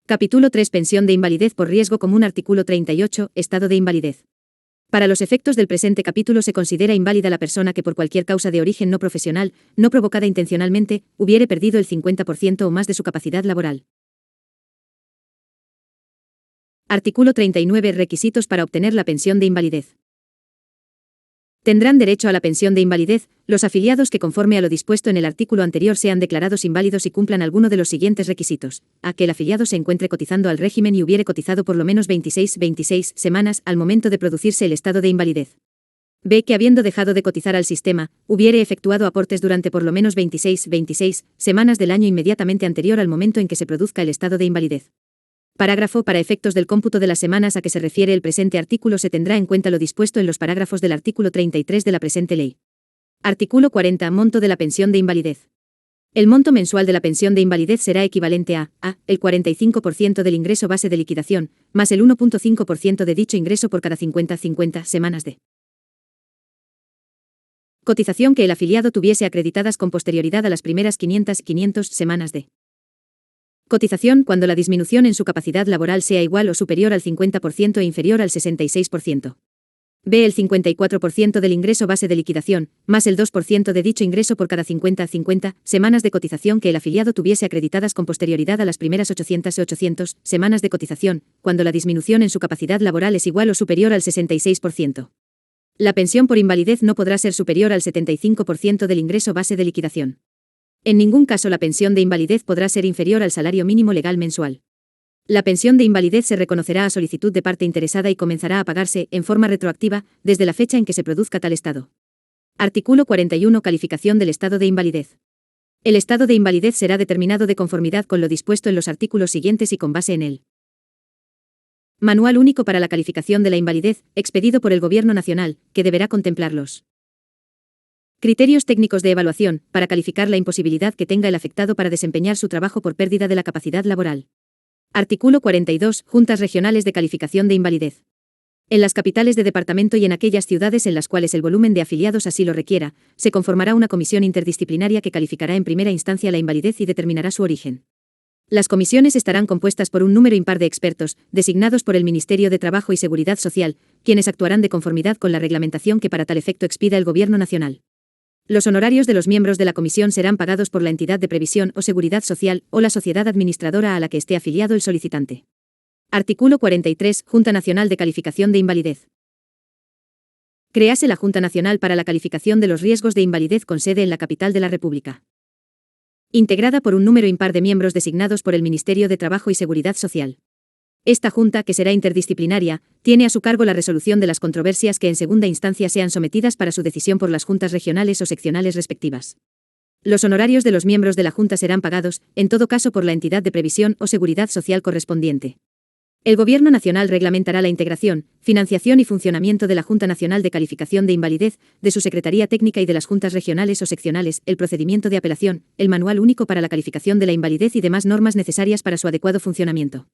Capítulo 3. Pensión de invalidez por riesgo común. Artículo 38. Estado de invalidez. Para los efectos del presente capítulo se considera inválida la persona que por cualquier causa de origen no profesional, no provocada intencionalmente, hubiere perdido el 50% o más de su capacidad laboral. Artículo 39. Requisitos para obtener la pensión de invalidez. Tendrán derecho a la pensión de invalidez los afiliados que conforme a lo dispuesto en el artículo anterior sean declarados inválidos y cumplan alguno de los siguientes requisitos: a. Que el afiliado se encuentre cotizando al régimen y hubiere cotizado por lo menos 26 semanas al momento de producirse el estado de invalidez. B. Que habiendo dejado de cotizar al sistema, hubiere efectuado aportes durante por lo menos 26 semanas del año inmediatamente anterior al momento en que se produzca el estado de invalidez. Parágrafo. Para efectos del cómputo de las semanas a que se refiere el presente artículo se tendrá en cuenta lo dispuesto en los parágrafos del artículo 33 de la presente ley. Artículo 40. Monto de la pensión de invalidez. El monto mensual de la pensión de invalidez será equivalente a el 45% del ingreso base de liquidación, más el 1.5% de dicho ingreso por cada 50 semanas de cotización que el afiliado tuviese acreditadas con posterioridad a las primeras 500 semanas de cotización cuando la disminución en su capacidad laboral sea igual o superior al 50% e inferior al 66%. B. El 54% del ingreso base de liquidación, más el 2% de dicho ingreso por cada 50 semanas de cotización que el afiliado tuviese acreditadas con posterioridad a las primeras 800 semanas de cotización, cuando la disminución en su capacidad laboral es igual o superior al 66%. La pensión por invalidez no podrá ser superior al 75% del ingreso base de liquidación. En ningún caso la pensión de invalidez podrá ser inferior al salario mínimo legal mensual. La pensión de invalidez se reconocerá a solicitud de parte interesada y comenzará a pagarse, en forma retroactiva, desde la fecha en que se produzca tal estado. Artículo 41. Calificación del estado de invalidez. El estado de invalidez será determinado de conformidad con lo dispuesto en los artículos siguientes y con base en el Manual Único para la Calificación de la Invalidez, expedido por el Gobierno Nacional, que deberá contemplarlos. Criterios técnicos de evaluación, para calificar la imposibilidad que tenga el afectado para desempeñar su trabajo por pérdida de la capacidad laboral. Artículo 42. Juntas regionales de calificación de invalidez. En las capitales de departamento y en aquellas ciudades en las cuales el volumen de afiliados así lo requiera, se conformará una comisión interdisciplinaria que calificará en primera instancia la invalidez y determinará su origen. Las comisiones estarán compuestas por un número impar de expertos, designados por el Ministerio de Trabajo y Seguridad Social, quienes actuarán de conformidad con la reglamentación que para tal efecto expida el Gobierno Nacional. Los honorarios de los miembros de la comisión serán pagados por la entidad de previsión o seguridad social o la sociedad administradora a la que esté afiliado el solicitante. Artículo 43. Junta Nacional de Calificación de Invalidez. Créase la Junta Nacional para la Calificación de los Riesgos de Invalidez con sede en la capital de la República. Integrada por un número impar de miembros designados por el Ministerio de Trabajo y Seguridad Social. Esta junta, que será interdisciplinaria, tiene a su cargo la resolución de las controversias que en segunda instancia sean sometidas para su decisión por las juntas regionales o seccionales respectivas. Los honorarios de los miembros de la junta serán pagados, en todo caso, por la entidad de previsión o seguridad social correspondiente. El Gobierno Nacional reglamentará la integración, financiación y funcionamiento de la Junta Nacional de Calificación de Invalidez, de su Secretaría Técnica y de las juntas regionales o seccionales, el procedimiento de apelación, el Manual Único para la Calificación de la Invalidez y demás normas necesarias para su adecuado funcionamiento.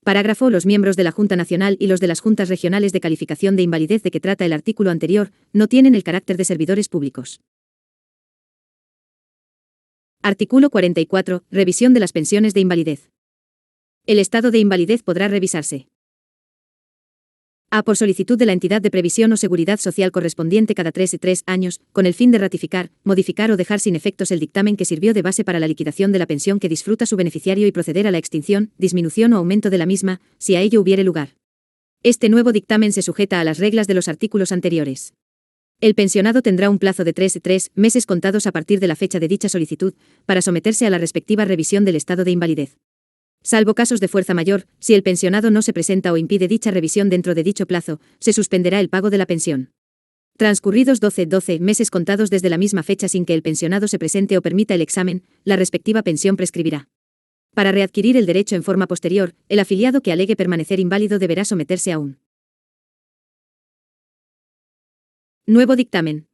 Parágrafo. Los miembros de la Junta Nacional y los de las juntas regionales de calificación de invalidez de que trata el artículo anterior, no tienen el carácter de servidores públicos. Artículo 44. Revisión de las pensiones de invalidez. El estado de invalidez podrá revisarse A. Por solicitud de la entidad de previsión o seguridad social correspondiente cada 3 años, con el fin de ratificar, modificar o dejar sin efectos el dictamen que sirvió de base para la liquidación de la pensión que disfruta su beneficiario y proceder a la extinción, disminución o aumento de la misma, si a ello hubiere lugar. Este nuevo dictamen se sujeta a las reglas de los artículos anteriores. El pensionado tendrá un plazo de 3 meses contados a partir de la fecha de dicha solicitud, para someterse a la respectiva revisión del estado de invalidez. Salvo casos de fuerza mayor, si el pensionado no se presenta o impide dicha revisión dentro de dicho plazo, se suspenderá el pago de la pensión. Transcurridos 12 meses contados desde la misma fecha sin que el pensionado se presente o permita el examen, la respectiva pensión prescribirá. Para readquirir el derecho en forma posterior, el afiliado que alegue permanecer inválido deberá someterse a un nuevo dictamen.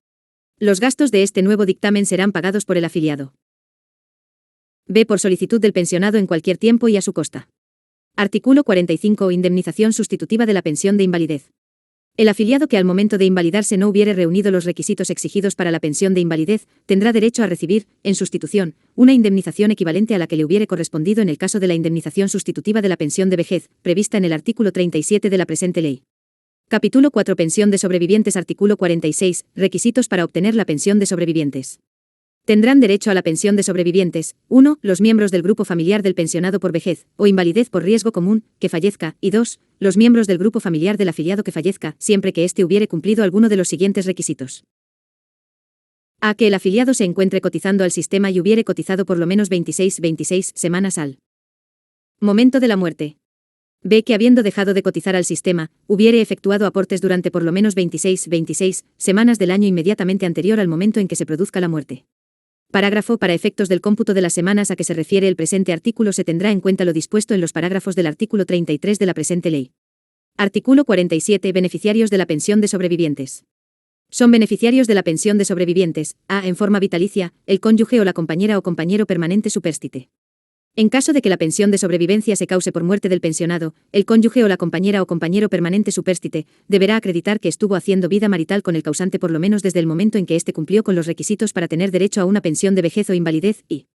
Los gastos de este nuevo dictamen serán pagados por el afiliado. B. Por solicitud del pensionado en cualquier tiempo y a su costa. Artículo 45. Indemnización sustitutiva de la pensión de invalidez. El afiliado que al momento de invalidarse no hubiere reunido los requisitos exigidos para la pensión de invalidez, tendrá derecho a recibir, en sustitución, una indemnización equivalente a la que le hubiere correspondido en el caso de la indemnización sustitutiva de la pensión de vejez, prevista en el artículo 37 de la presente ley. Capítulo 4. Pensión de sobrevivientes. Artículo 46. Requisitos para obtener la pensión de sobrevivientes. Tendrán derecho a la pensión de sobrevivientes: 1. Los miembros del grupo familiar del pensionado por vejez o invalidez por riesgo común, que fallezca, y 2. Los miembros del grupo familiar del afiliado que fallezca, siempre que éste hubiere cumplido alguno de los siguientes requisitos. A. Que el afiliado se encuentre cotizando al sistema y hubiere cotizado por lo menos 26 semanas al momento de la muerte. B. Que habiendo dejado de cotizar al sistema, hubiere efectuado aportes durante por lo menos 26 semanas del año inmediatamente anterior al momento en que se produzca la muerte. Parágrafo. Para efectos del cómputo de las semanas a que se refiere el presente artículo se tendrá en cuenta lo dispuesto en los parágrafos del artículo 33 de la presente ley. Artículo 47. Beneficiarios de la pensión de sobrevivientes. Son beneficiarios de la pensión de sobrevivientes: a. En forma vitalicia, el cónyuge o la compañera o compañero permanente supérstite. En caso de que la pensión de sobrevivencia se cause por muerte del pensionado, el cónyuge o la compañera o compañero permanente supérstite deberá acreditar que estuvo haciendo vida marital con el causante por lo menos desde el momento en que éste cumplió con los requisitos para tener derecho a una pensión de vejez o invalidez y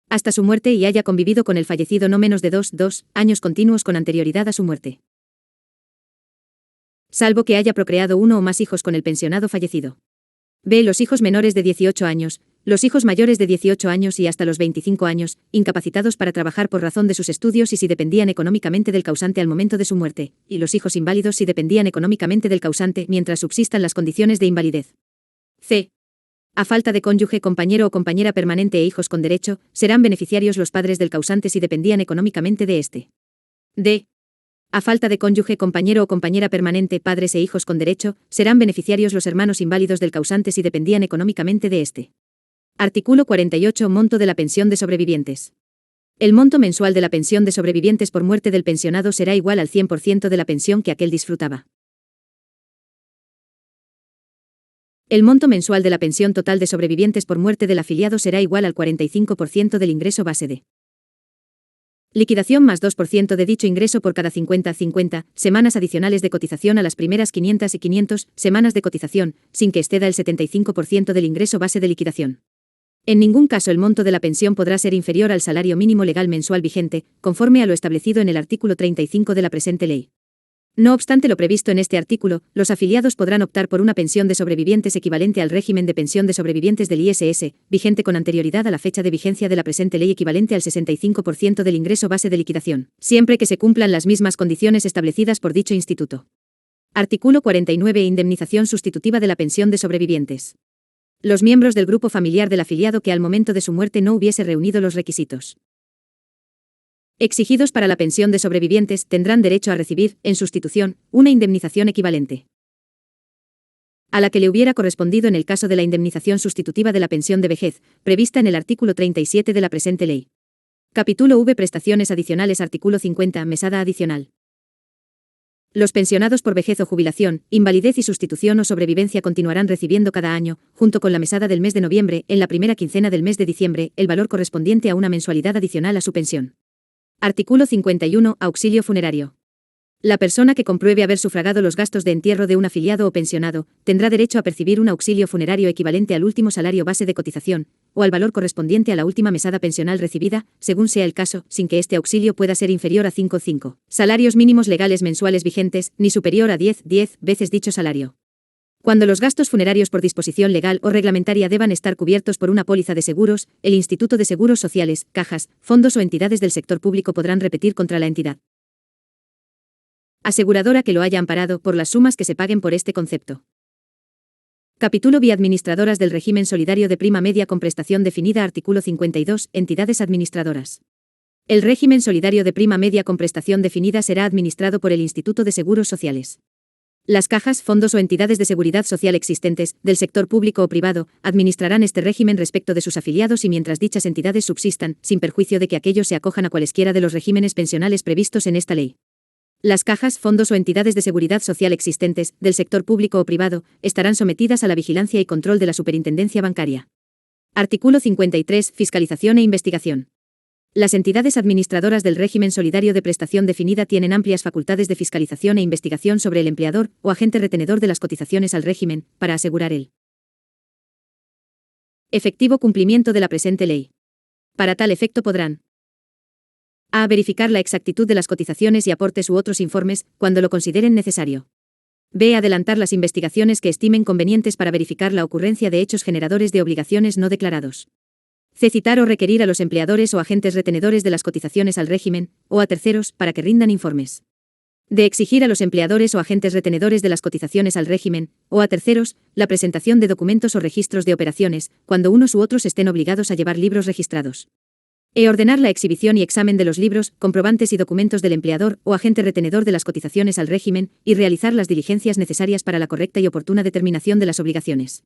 hasta su muerte, y haya convivido con el fallecido no menos de 2 años continuos con anterioridad a su muerte. Salvo que haya procreado uno o más hijos con el pensionado fallecido. B. Los hijos menores de 18 años, los hijos mayores de 18 años y hasta los 25 años, incapacitados para trabajar por razón de sus estudios y si dependían económicamente del causante al momento de su muerte, y los hijos inválidos si dependían económicamente del causante mientras subsistan las condiciones de invalidez. C. A falta de cónyuge, compañero o compañera permanente e hijos con derecho, serán beneficiarios los padres del causante si dependían económicamente de éste. D. A falta de cónyuge, compañero o compañera permanente, padres e hijos con derecho, serán beneficiarios los hermanos inválidos del causante si dependían económicamente de éste. Artículo 48. Monto de la pensión de sobrevivientes. El monto mensual de la pensión de sobrevivientes por muerte del pensionado será igual al 100% de la pensión que aquel disfrutaba. El monto mensual de la pensión total de sobrevivientes por muerte del afiliado será igual al 45% del ingreso base de liquidación más 2% de dicho ingreso por cada 50 semanas adicionales de cotización a las primeras 500 y 500 semanas de cotización, sin que exceda el 75% del ingreso base de liquidación. En ningún caso el monto de la pensión podrá ser inferior al salario mínimo legal mensual vigente, conforme a lo establecido en el artículo 35 de la presente ley. No obstante lo previsto en este artículo, los afiliados podrán optar por una pensión de sobrevivientes equivalente al régimen de pensión de sobrevivientes del ISS, vigente con anterioridad a la fecha de vigencia de la presente ley, equivalente al 65% del ingreso base de liquidación, siempre que se cumplan las mismas condiciones establecidas por dicho instituto. Artículo 49. Indemnización sustitutiva de la pensión de sobrevivientes. Los miembros del grupo familiar del afiliado que al momento de su muerte no hubiese reunido los requisitos exigidos para la pensión de sobrevivientes tendrán derecho a recibir, en sustitución, una indemnización equivalente a la que le hubiera correspondido en el caso de la indemnización sustitutiva de la pensión de vejez, prevista en el artículo 37 de la presente ley. Capítulo V. Prestaciones adicionales. Artículo 50. Mesada adicional. Los pensionados por vejez o jubilación, invalidez y sustitución o sobrevivencia continuarán recibiendo cada año, junto con la mesada del mes de noviembre, en la primera quincena del mes de diciembre, el valor correspondiente a una mensualidad adicional a su pensión. Artículo 51. Auxilio funerario. La persona que compruebe haber sufragado los gastos de entierro de un afiliado o pensionado, tendrá derecho a percibir un auxilio funerario equivalente al último salario base de cotización, o al valor correspondiente a la última mesada pensional recibida, según sea el caso, sin que este auxilio pueda ser inferior a 5 salarios mínimos legales mensuales vigentes, ni superior a 10 veces dicho salario. Cuando los gastos funerarios por disposición legal o reglamentaria deban estar cubiertos por una póliza de seguros, el Instituto de Seguros Sociales, cajas, fondos o entidades del sector público podrán repetir contra la entidad aseguradora que lo haya amparado por las sumas que se paguen por este concepto. Capítulo B. Administradoras del régimen solidario de prima media con prestación definida. Artículo 52. Entidades administradoras. El régimen solidario de prima media con prestación definida será administrado por el Instituto de Seguros Sociales. Las cajas, fondos o entidades de seguridad social existentes, del sector público o privado, administrarán este régimen respecto de sus afiliados y mientras dichas entidades subsistan, sin perjuicio de que aquellos se acojan a cualesquiera de los regímenes pensionales previstos en esta ley. Las cajas, fondos o entidades de seguridad social existentes, del sector público o privado, estarán sometidas a la vigilancia y control de la Superintendencia Bancaria. Artículo 53. Fiscalización e investigación. Las entidades administradoras del régimen solidario de prestación definida tienen amplias facultades de fiscalización e investigación sobre el empleador o agente retenedor de las cotizaciones al régimen, para asegurar el efectivo cumplimiento de la presente ley. Para tal efecto podrán: a. Verificar la exactitud de las cotizaciones y aportes u otros informes, cuando lo consideren necesario. B. Adelantar las investigaciones que estimen convenientes para verificar la ocurrencia de hechos generadores de obligaciones no declarados. C. Citar o requerir a los empleadores o agentes retenedores de las cotizaciones al régimen, o a terceros, para que rindan informes. D. Exigir a los empleadores o agentes retenedores de las cotizaciones al régimen, o a terceros, la presentación de documentos o registros de operaciones, cuando unos u otros estén obligados a llevar libros registrados. E. Ordenar la exhibición y examen de los libros, comprobantes y documentos del empleador o agente retenedor de las cotizaciones al régimen, y realizar las diligencias necesarias para la correcta y oportuna determinación de las obligaciones.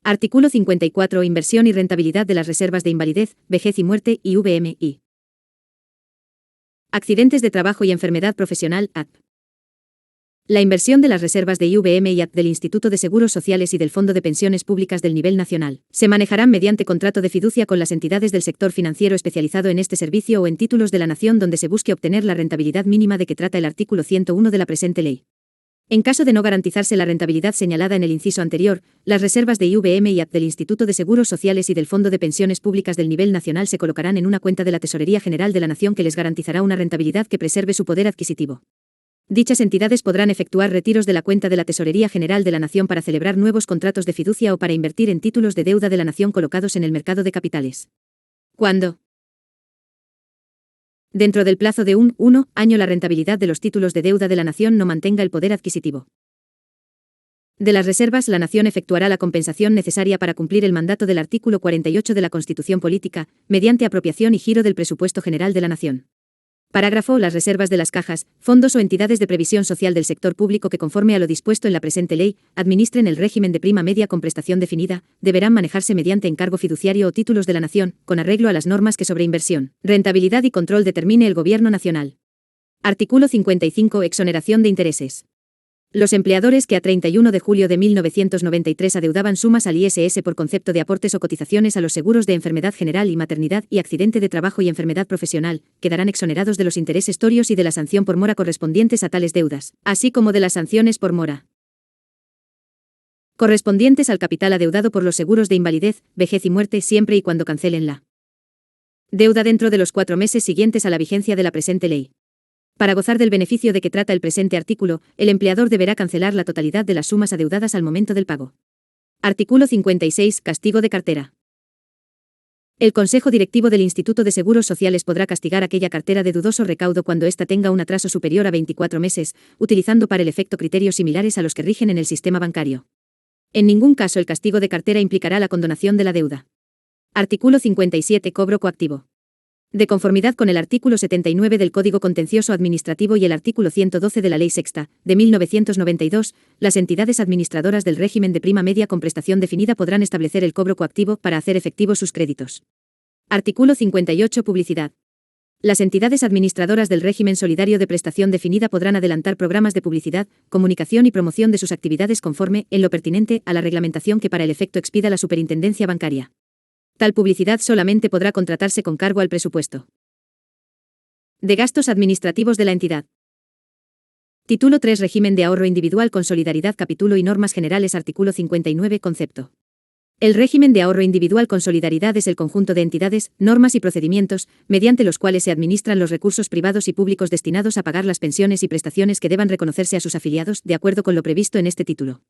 Artículo 54. Inversión y rentabilidad de las reservas de invalidez, vejez y muerte, y VMI. Accidentes de trabajo y enfermedad profesional, ATP. La inversión de las reservas de IVM y ATP del Instituto de Seguros Sociales y del Fondo de Pensiones Públicas del nivel nacional se manejarán mediante contrato de fiducia con las entidades del sector financiero especializado en este servicio o en títulos de la nación donde se busque obtener la rentabilidad mínima de que trata el artículo 101 de la presente ley. En caso de no garantizarse la rentabilidad señalada en el inciso anterior, las reservas de IVM y ATP del Instituto de Seguros Sociales y del Fondo de Pensiones Públicas del nivel nacional se colocarán en una cuenta de la Tesorería General de la Nación que les garantizará una rentabilidad que preserve su poder adquisitivo. Dichas entidades podrán efectuar retiros de la cuenta de la Tesorería General de la Nación para celebrar nuevos contratos de fiducia o para invertir en títulos de deuda de la Nación colocados en el mercado de capitales. Cuando, dentro del plazo de 1 año, la rentabilidad de los títulos de deuda de la Nación no mantenga el poder adquisitivo de las reservas, la Nación efectuará la compensación necesaria para cumplir el mandato del artículo 48 de la Constitución Política, mediante apropiación y giro del presupuesto general de la Nación. Parágrafo. Las reservas de las cajas, fondos o entidades de previsión social del sector público que, conforme a lo dispuesto en la presente ley, administren el régimen de prima media con prestación definida, deberán manejarse mediante encargo fiduciario o títulos de la Nación, con arreglo a las normas que sobre inversión, rentabilidad y control determine el Gobierno Nacional. Artículo 55. Exoneración de intereses. Los empleadores que a 31 de julio de 1993 adeudaban sumas al ISS por concepto de aportes o cotizaciones a los seguros de enfermedad general y maternidad y accidente de trabajo y enfermedad profesional, quedarán exonerados de los intereses torios y de la sanción por mora correspondientes a tales deudas, así como de las sanciones por mora correspondientes al capital adeudado por los seguros de invalidez, vejez y muerte siempre y cuando cancelen la deuda dentro de los 4 meses siguientes a la vigencia de la presente ley. Para gozar del beneficio de que trata el presente artículo, el empleador deberá cancelar la totalidad de las sumas adeudadas al momento del pago. Artículo 56. Castigo de cartera. El Consejo Directivo del Instituto de Seguros Sociales podrá castigar aquella cartera de dudoso recaudo cuando ésta tenga un atraso superior a 24 meses, utilizando para el efecto criterios similares a los que rigen en el sistema bancario. En ningún caso el castigo de cartera implicará la condonación de la deuda. Artículo 57. Cobro coactivo. De conformidad con el artículo 79 del Código Contencioso Administrativo y el artículo 112 de la Ley Sexta, de 1992, las entidades administradoras del régimen de prima media con prestación definida podrán establecer el cobro coactivo para hacer efectivos sus créditos. Artículo 58. Publicidad. Las entidades administradoras del régimen solidario de prestación definida podrán adelantar programas de publicidad, comunicación y promoción de sus actividades conforme, en lo pertinente, a la reglamentación que para el efecto expida la Superintendencia Bancaria. Tal publicidad solamente podrá contratarse con cargo al presupuesto de gastos administrativos de la entidad. Título 3. Régimen de ahorro individual con solidaridad. Capítulo y normas generales. Artículo 59. Concepto El régimen de ahorro individual con solidaridad es el conjunto de entidades, normas y procedimientos, mediante los cuales se administran los recursos privados y públicos destinados a pagar las pensiones y prestaciones que deban reconocerse a sus afiliados, de acuerdo con lo previsto en este título.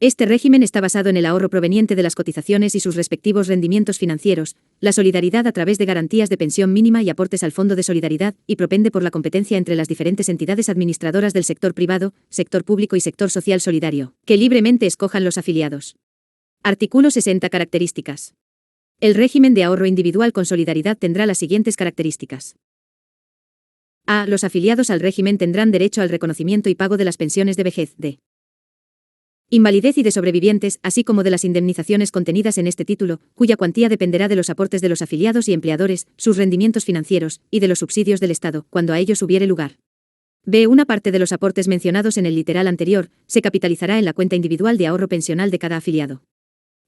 Este régimen está basado en el ahorro proveniente de las cotizaciones y sus respectivos rendimientos financieros, la solidaridad a través de garantías de pensión mínima y aportes al Fondo de Solidaridad, y propende por la competencia entre las diferentes entidades administradoras del sector privado, sector público y sector social solidario, que libremente escojan los afiliados. Artículo 60. Características. El régimen de ahorro individual con solidaridad tendrá las siguientes características. A. Los afiliados al régimen tendrán derecho al reconocimiento y pago de las pensiones de vejez, de invalidez y de sobrevivientes, así como de las indemnizaciones contenidas en este título, cuya cuantía dependerá de los aportes de los afiliados y empleadores, sus rendimientos financieros, y de los subsidios del Estado, cuando a ellos hubiere lugar. B. Una parte de los aportes mencionados en el literal anterior, se capitalizará en la cuenta individual de ahorro pensional de cada afiliado.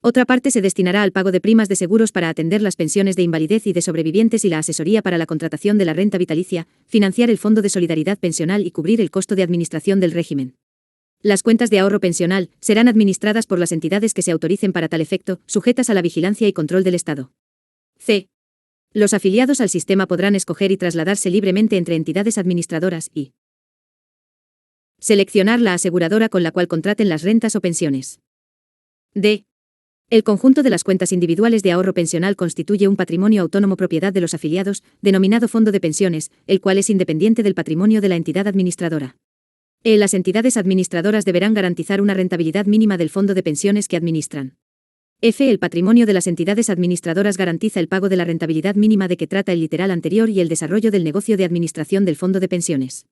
Otra parte se destinará al pago de primas de seguros para atender las pensiones de invalidez y de sobrevivientes y la asesoría para la contratación de la renta vitalicia, financiar el Fondo de Solidaridad Pensional y cubrir el costo de administración del régimen. Las cuentas de ahorro pensional serán administradas por las entidades que se autoricen para tal efecto, sujetas a la vigilancia y control del Estado. C. Los afiliados al sistema podrán escoger y trasladarse libremente entre entidades administradoras y seleccionar la aseguradora con la cual contraten las rentas o pensiones. D. El conjunto de las cuentas individuales de ahorro pensional constituye un patrimonio autónomo propiedad de los afiliados, denominado fondo de pensiones, el cual es independiente del patrimonio de la entidad administradora. Las entidades administradoras deberán garantizar una rentabilidad mínima del fondo de pensiones que administran. F. El patrimonio de las entidades administradoras garantiza el pago de la rentabilidad mínima de que trata el literal anterior y el desarrollo del negocio de administración del fondo de pensiones.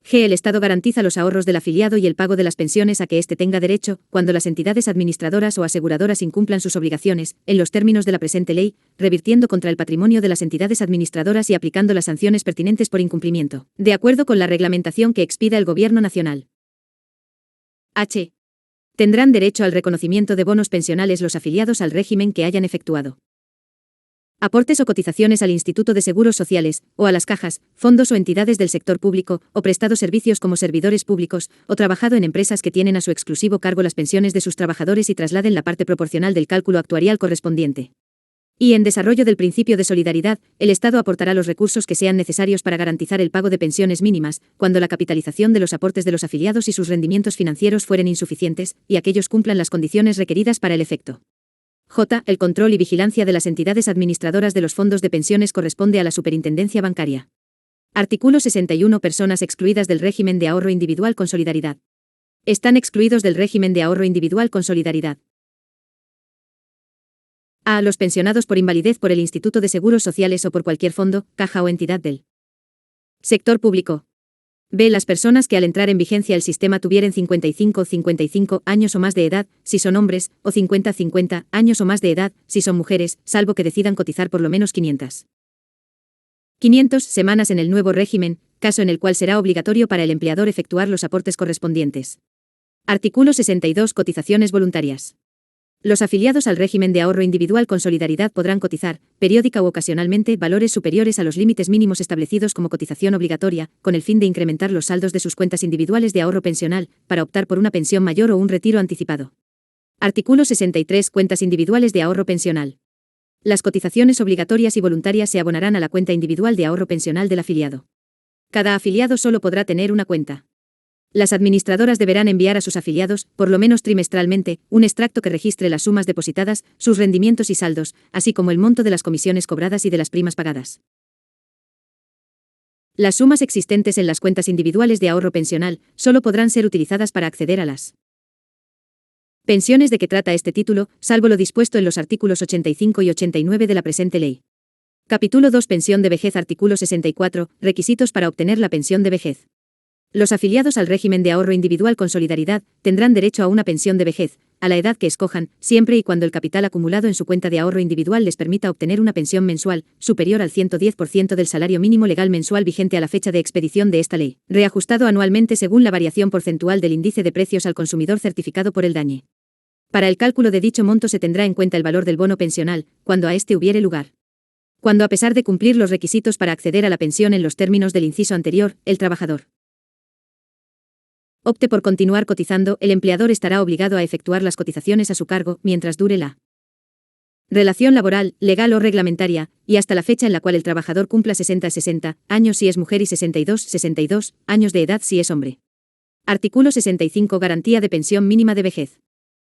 G. El Estado garantiza los ahorros del afiliado y el pago de las pensiones a que éste tenga derecho, cuando las entidades administradoras o aseguradoras incumplan sus obligaciones, en los términos de la presente ley, revirtiendo contra el patrimonio de las entidades administradoras y aplicando las sanciones pertinentes por incumplimiento, de acuerdo con la reglamentación que expida el Gobierno Nacional. H. Tendrán derecho al reconocimiento de bonos pensionales los afiliados al régimen que hayan efectuado aportes o cotizaciones al Instituto de Seguros Sociales, o a las cajas, fondos o entidades del sector público, o prestado servicios como servidores públicos, o trabajado en empresas que tienen a su exclusivo cargo las pensiones de sus trabajadores y trasladen la parte proporcional del cálculo actuarial correspondiente. Y en desarrollo del principio de solidaridad, el Estado aportará los recursos que sean necesarios para garantizar el pago de pensiones mínimas, cuando la capitalización de los aportes de los afiliados y sus rendimientos financieros fueren insuficientes, y aquellos cumplan las condiciones requeridas para el efecto. J. El control y vigilancia de las entidades administradoras de los fondos de pensiones corresponde a la Superintendencia Bancaria. Artículo 61. Personas excluidas del régimen de ahorro individual con solidaridad. Están excluidos del régimen de ahorro individual con solidaridad. A. Los pensionados por invalidez por el Instituto de Seguros Sociales o por cualquier fondo, caja o entidad del sector público. B. Las personas que al entrar en vigencia el sistema tuvieren 55 años o más de edad, si son hombres, o 50 años o más de edad, si son mujeres, salvo que decidan cotizar por lo menos 500 semanas en el nuevo régimen, caso en el cual será obligatorio para el empleador efectuar los aportes correspondientes. Artículo 62. Cotizaciones voluntarias. Los afiliados al régimen de ahorro individual con solidaridad podrán cotizar, periódica u ocasionalmente, valores superiores a los límites mínimos establecidos como cotización obligatoria, con el fin de incrementar los saldos de sus cuentas individuales de ahorro pensional, para optar por una pensión mayor o un retiro anticipado. Artículo 63. Cuentas individuales de ahorro pensional. Las cotizaciones obligatorias y voluntarias se abonarán a la cuenta individual de ahorro pensional del afiliado. Cada afiliado solo podrá tener una cuenta. Las administradoras deberán enviar a sus afiliados, por lo menos trimestralmente, un extracto que registre las sumas depositadas, sus rendimientos y saldos, así como el monto de las comisiones cobradas y de las primas pagadas. Las sumas existentes en las cuentas individuales de ahorro pensional solo podrán ser utilizadas para acceder a las pensiones de que trata este título, salvo lo dispuesto en los artículos 85 y 89 de la presente ley. Capítulo 2. Pensión de vejez. Artículo 64. Requisitos para obtener la pensión de vejez. Los afiliados al régimen de ahorro individual con solidaridad tendrán derecho a una pensión de vejez, a la edad que escojan, siempre y cuando el capital acumulado en su cuenta de ahorro individual les permita obtener una pensión mensual, superior al 110% del salario mínimo legal mensual vigente a la fecha de expedición de esta ley, reajustado anualmente según la variación porcentual del índice de precios al consumidor certificado por el DANE. Para el cálculo de dicho monto se tendrá en cuenta el valor del bono pensional, cuando a este hubiere lugar. Cuando, a pesar de cumplir los requisitos para acceder a la pensión en los términos del inciso anterior, el trabajador opte por continuar cotizando, el empleador estará obligado a efectuar las cotizaciones a su cargo, mientras dure la Relación laboral, legal o reglamentaria, y hasta la fecha en la cual el trabajador cumpla 60 años si es mujer y 62 años de edad si es hombre. Artículo 65. Garantía de pensión mínima de vejez.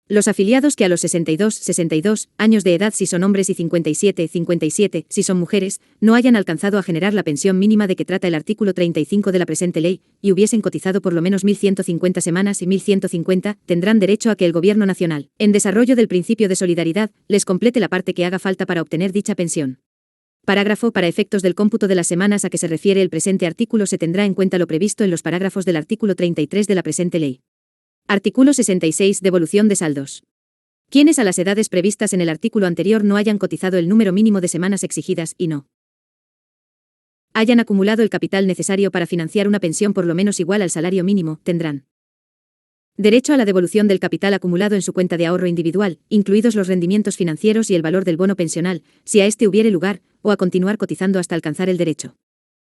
Los afiliados que a los 62 años de edad si son hombres y 57 si son mujeres, no hayan alcanzado a generar la pensión mínima de que trata el artículo 35 de la presente ley, y hubiesen cotizado por lo menos 1.150 semanas y 1.150, tendrán derecho a que el Gobierno Nacional, en desarrollo del principio de solidaridad, les complete la parte que haga falta para obtener dicha pensión. Parágrafo. Para efectos del cómputo de las semanas a que se refiere el presente artículo se tendrá en cuenta lo previsto en los parágrafos del artículo 33 de la presente ley. Artículo 66. Devolución de saldos. Quienes a las edades previstas en el artículo anterior no hayan cotizado el número mínimo de semanas exigidas y no hayan acumulado el capital necesario para financiar una pensión por lo menos igual al salario mínimo, tendrán derecho a la devolución del capital acumulado en su cuenta de ahorro individual, incluidos los rendimientos financieros y el valor del bono pensional, si a este hubiere lugar, o a continuar cotizando hasta alcanzar el derecho.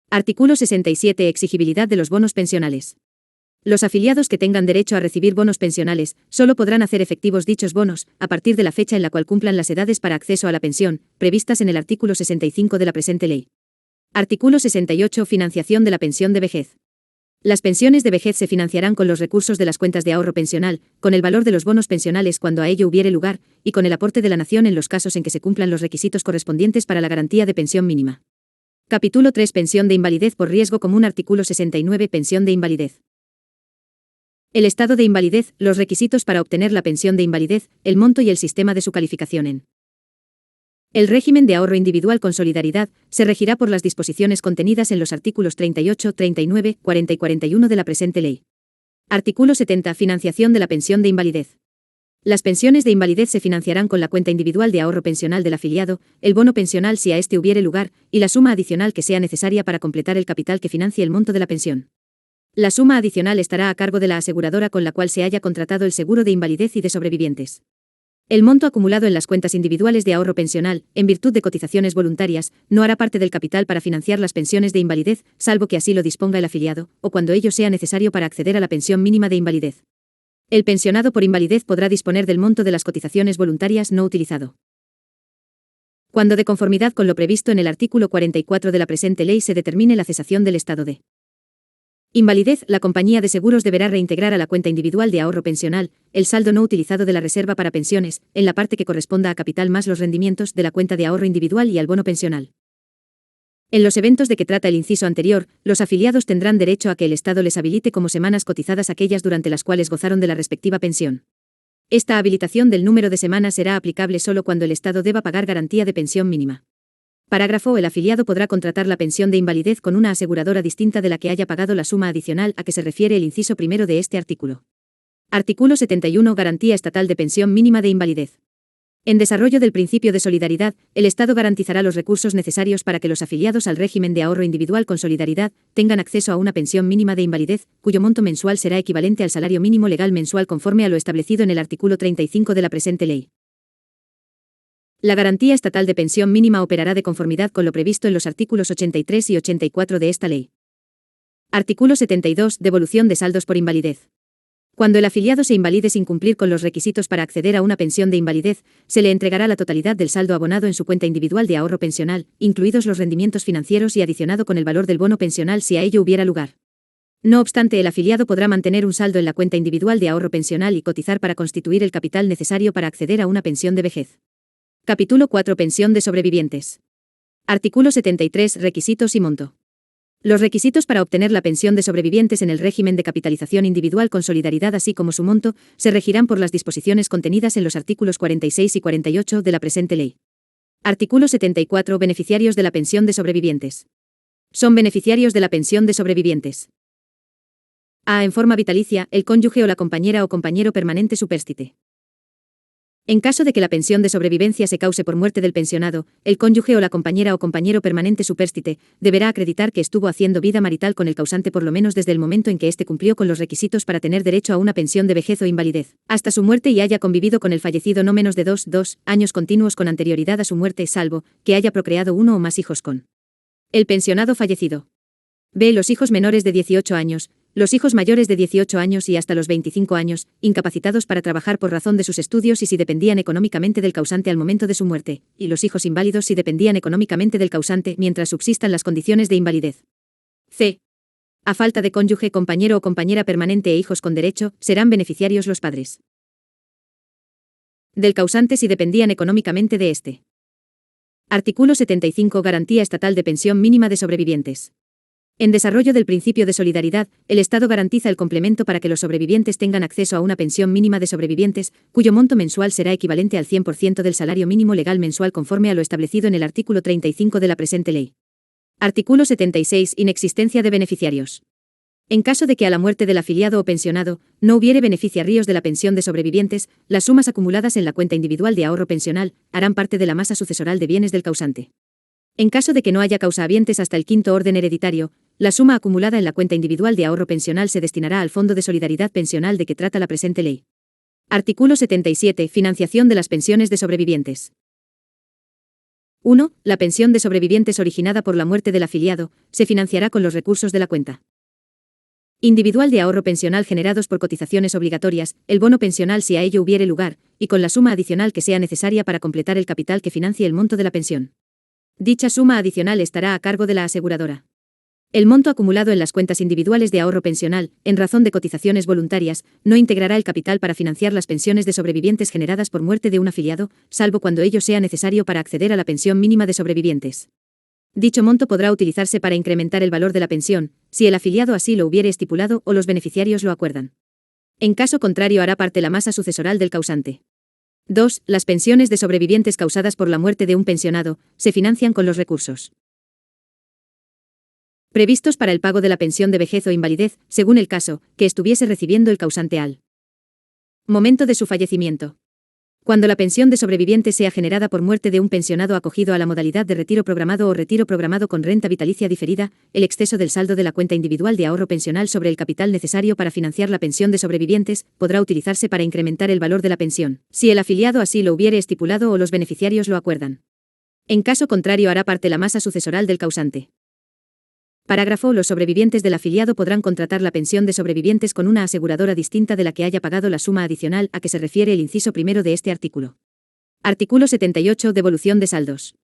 Artículo 67. Exigibilidad de los bonos pensionales. Los afiliados que tengan derecho a recibir bonos pensionales solo podrán hacer efectivos dichos bonos a partir de la fecha en la cual cumplan las edades para acceso a la pensión, previstas en el artículo 65 de la presente ley. Artículo 68. Financiación de la pensión de vejez. Las pensiones de vejez se financiarán con los recursos de las cuentas de ahorro pensional, con el valor de los bonos pensionales cuando a ello hubiere lugar, y con el aporte de la nación en los casos en que se cumplan los requisitos correspondientes para la garantía de pensión mínima. Capítulo 3. Pensión de invalidez por riesgo común. Artículo 69. Pensión de invalidez. El estado de invalidez, los requisitos para obtener la pensión de invalidez, el monto y el sistema de su calificación en el régimen de ahorro individual con solidaridad se regirá por las disposiciones contenidas en los artículos 38, 39, 40 y 41 de la presente ley. Artículo 70. Financiación de la pensión de invalidez. Las pensiones de invalidez se financiarán con la cuenta individual de ahorro pensional del afiliado, el bono pensional si a este hubiere lugar, y la suma adicional que sea necesaria para completar el capital que financie el monto de la pensión. La suma adicional estará a cargo de la aseguradora con la cual se haya contratado el seguro de invalidez y de sobrevivientes. El monto acumulado en las cuentas individuales de ahorro pensional, en virtud de cotizaciones voluntarias, no hará parte del capital para financiar las pensiones de invalidez, salvo que así lo disponga el afiliado, o cuando ello sea necesario para acceder a la pensión mínima de invalidez. El pensionado por invalidez podrá disponer del monto de las cotizaciones voluntarias no utilizado. Cuando de conformidad con lo previsto en el artículo 44 de la presente ley se determine la cesación del estado de invalidez, la compañía de seguros deberá reintegrar a la cuenta individual de ahorro pensional el saldo no utilizado de la reserva para pensiones, en la parte que corresponda a capital más los rendimientos de la cuenta de ahorro individual y al bono pensional. En los eventos de que trata el inciso anterior, los afiliados tendrán derecho a que el Estado les habilite como semanas cotizadas aquellas durante las cuales gozaron de la respectiva pensión. Esta habilitación del número de semanas será aplicable solo cuando el Estado deba pagar garantía de pensión mínima. Parágrafo. El afiliado podrá contratar la pensión de invalidez con una aseguradora distinta de la que haya pagado la suma adicional a que se refiere el inciso primero de este artículo. Artículo 71. Garantía estatal de pensión mínima de invalidez. En desarrollo del principio de solidaridad, el Estado garantizará los recursos necesarios para que los afiliados al régimen de ahorro individual con solidaridad tengan acceso a una pensión mínima de invalidez, cuyo monto mensual será equivalente al salario mínimo legal mensual conforme a lo establecido en el artículo 35 de la presente ley. La garantía estatal de pensión mínima operará de conformidad con lo previsto en los artículos 83 y 84 de esta ley. Artículo 72. Devolución de saldos por invalidez. Cuando el afiliado se invalide sin cumplir con los requisitos para acceder a una pensión de invalidez, se le entregará la totalidad del saldo abonado en su cuenta individual de ahorro pensional, incluidos los rendimientos financieros y adicionado con el valor del bono pensional si a ello hubiera lugar. No obstante, el afiliado podrá mantener un saldo en la cuenta individual de ahorro pensional y cotizar para constituir el capital necesario para acceder a una pensión de vejez. Capítulo 4. Pensión de sobrevivientes. Artículo 73. Requisitos y monto. Los requisitos para obtener la pensión de sobrevivientes en el régimen de capitalización individual con solidaridad así como su monto, se regirán por las disposiciones contenidas en los artículos 46 y 48 de la presente ley. Artículo 74. Beneficiarios de la pensión de sobrevivientes. Son beneficiarios de la pensión de sobrevivientes: a. En forma vitalicia, el cónyuge o la compañera o compañero permanente supérstite. En caso de que la pensión de sobrevivencia se cause por muerte del pensionado, el cónyuge o la compañera o compañero permanente supérstite deberá acreditar que estuvo haciendo vida marital con el causante por lo menos desde el momento en que éste cumplió con los requisitos para tener derecho a una pensión de vejez o invalidez, hasta su muerte y haya convivido con el fallecido no menos de 2 años continuos con anterioridad a su muerte, salvo que haya procreado uno o más hijos con el pensionado fallecido. B. Los hijos menores de 18 años, Los hijos mayores de 18 años y hasta los 25 años, incapacitados para trabajar por razón de sus estudios y si dependían económicamente del causante al momento de su muerte, y los hijos inválidos si dependían económicamente del causante mientras subsistan las condiciones de invalidez. C. A falta de cónyuge, compañero o compañera permanente e hijos con derecho, serán beneficiarios los padres del causante si dependían económicamente de éste. Artículo 75. Garantía estatal de pensión mínima de sobrevivientes. En desarrollo del principio de solidaridad, el Estado garantiza el complemento para que los sobrevivientes tengan acceso a una pensión mínima de sobrevivientes, cuyo monto mensual será equivalente al 100% del salario mínimo legal mensual conforme a lo establecido en el artículo 35 de la presente ley. Artículo 76. Inexistencia de beneficiarios. En caso de que a la muerte del afiliado o pensionado no hubiere beneficiarios de la pensión de sobrevivientes, las sumas acumuladas en la cuenta individual de ahorro pensional harán parte de la masa sucesoral de bienes del causante. En caso de que no haya causahabientes hasta el quinto orden hereditario, la suma acumulada en la cuenta individual de ahorro pensional se destinará al Fondo de Solidaridad Pensional de que trata la presente ley. Artículo 77. Financiación de las pensiones de sobrevivientes. 1. La pensión de sobrevivientes originada por la muerte del afiliado se financiará con los recursos de la cuenta individual de ahorro pensional generados por cotizaciones obligatorias, el bono pensional si a ello hubiere lugar, y con la suma adicional que sea necesaria para completar el capital que financie el monto de la pensión. Dicha suma adicional estará a cargo de la aseguradora. El monto acumulado en las cuentas individuales de ahorro pensional, en razón de cotizaciones voluntarias, no integrará el capital para financiar las pensiones de sobrevivientes generadas por muerte de un afiliado, salvo cuando ello sea necesario para acceder a la pensión mínima de sobrevivientes. Dicho monto podrá utilizarse para incrementar el valor de la pensión, si el afiliado así lo hubiere estipulado o los beneficiarios lo acuerdan. En caso contrario hará parte la masa sucesoral del causante. 2. Las pensiones de sobrevivientes causadas por la muerte de un pensionado se financian con los recursos previstos para el pago de la pensión de vejez o invalidez, según el caso, que estuviese recibiendo el causante al momento de su fallecimiento. Cuando la pensión de sobreviviente sea generada por muerte de un pensionado acogido a la modalidad de retiro programado o retiro programado con renta vitalicia diferida, el exceso del saldo de la cuenta individual de ahorro pensional sobre el capital necesario para financiar la pensión de sobrevivientes podrá utilizarse para incrementar el valor de la pensión, si el afiliado así lo hubiere estipulado o los beneficiarios lo acuerdan. En caso contrario hará parte la masa sucesoral del causante. Parágrafo. Los sobrevivientes del afiliado podrán contratar la pensión de sobrevivientes con una aseguradora distinta de la que haya pagado la suma adicional a que se refiere el inciso primero de este artículo. Artículo 78. Devolución de saldos.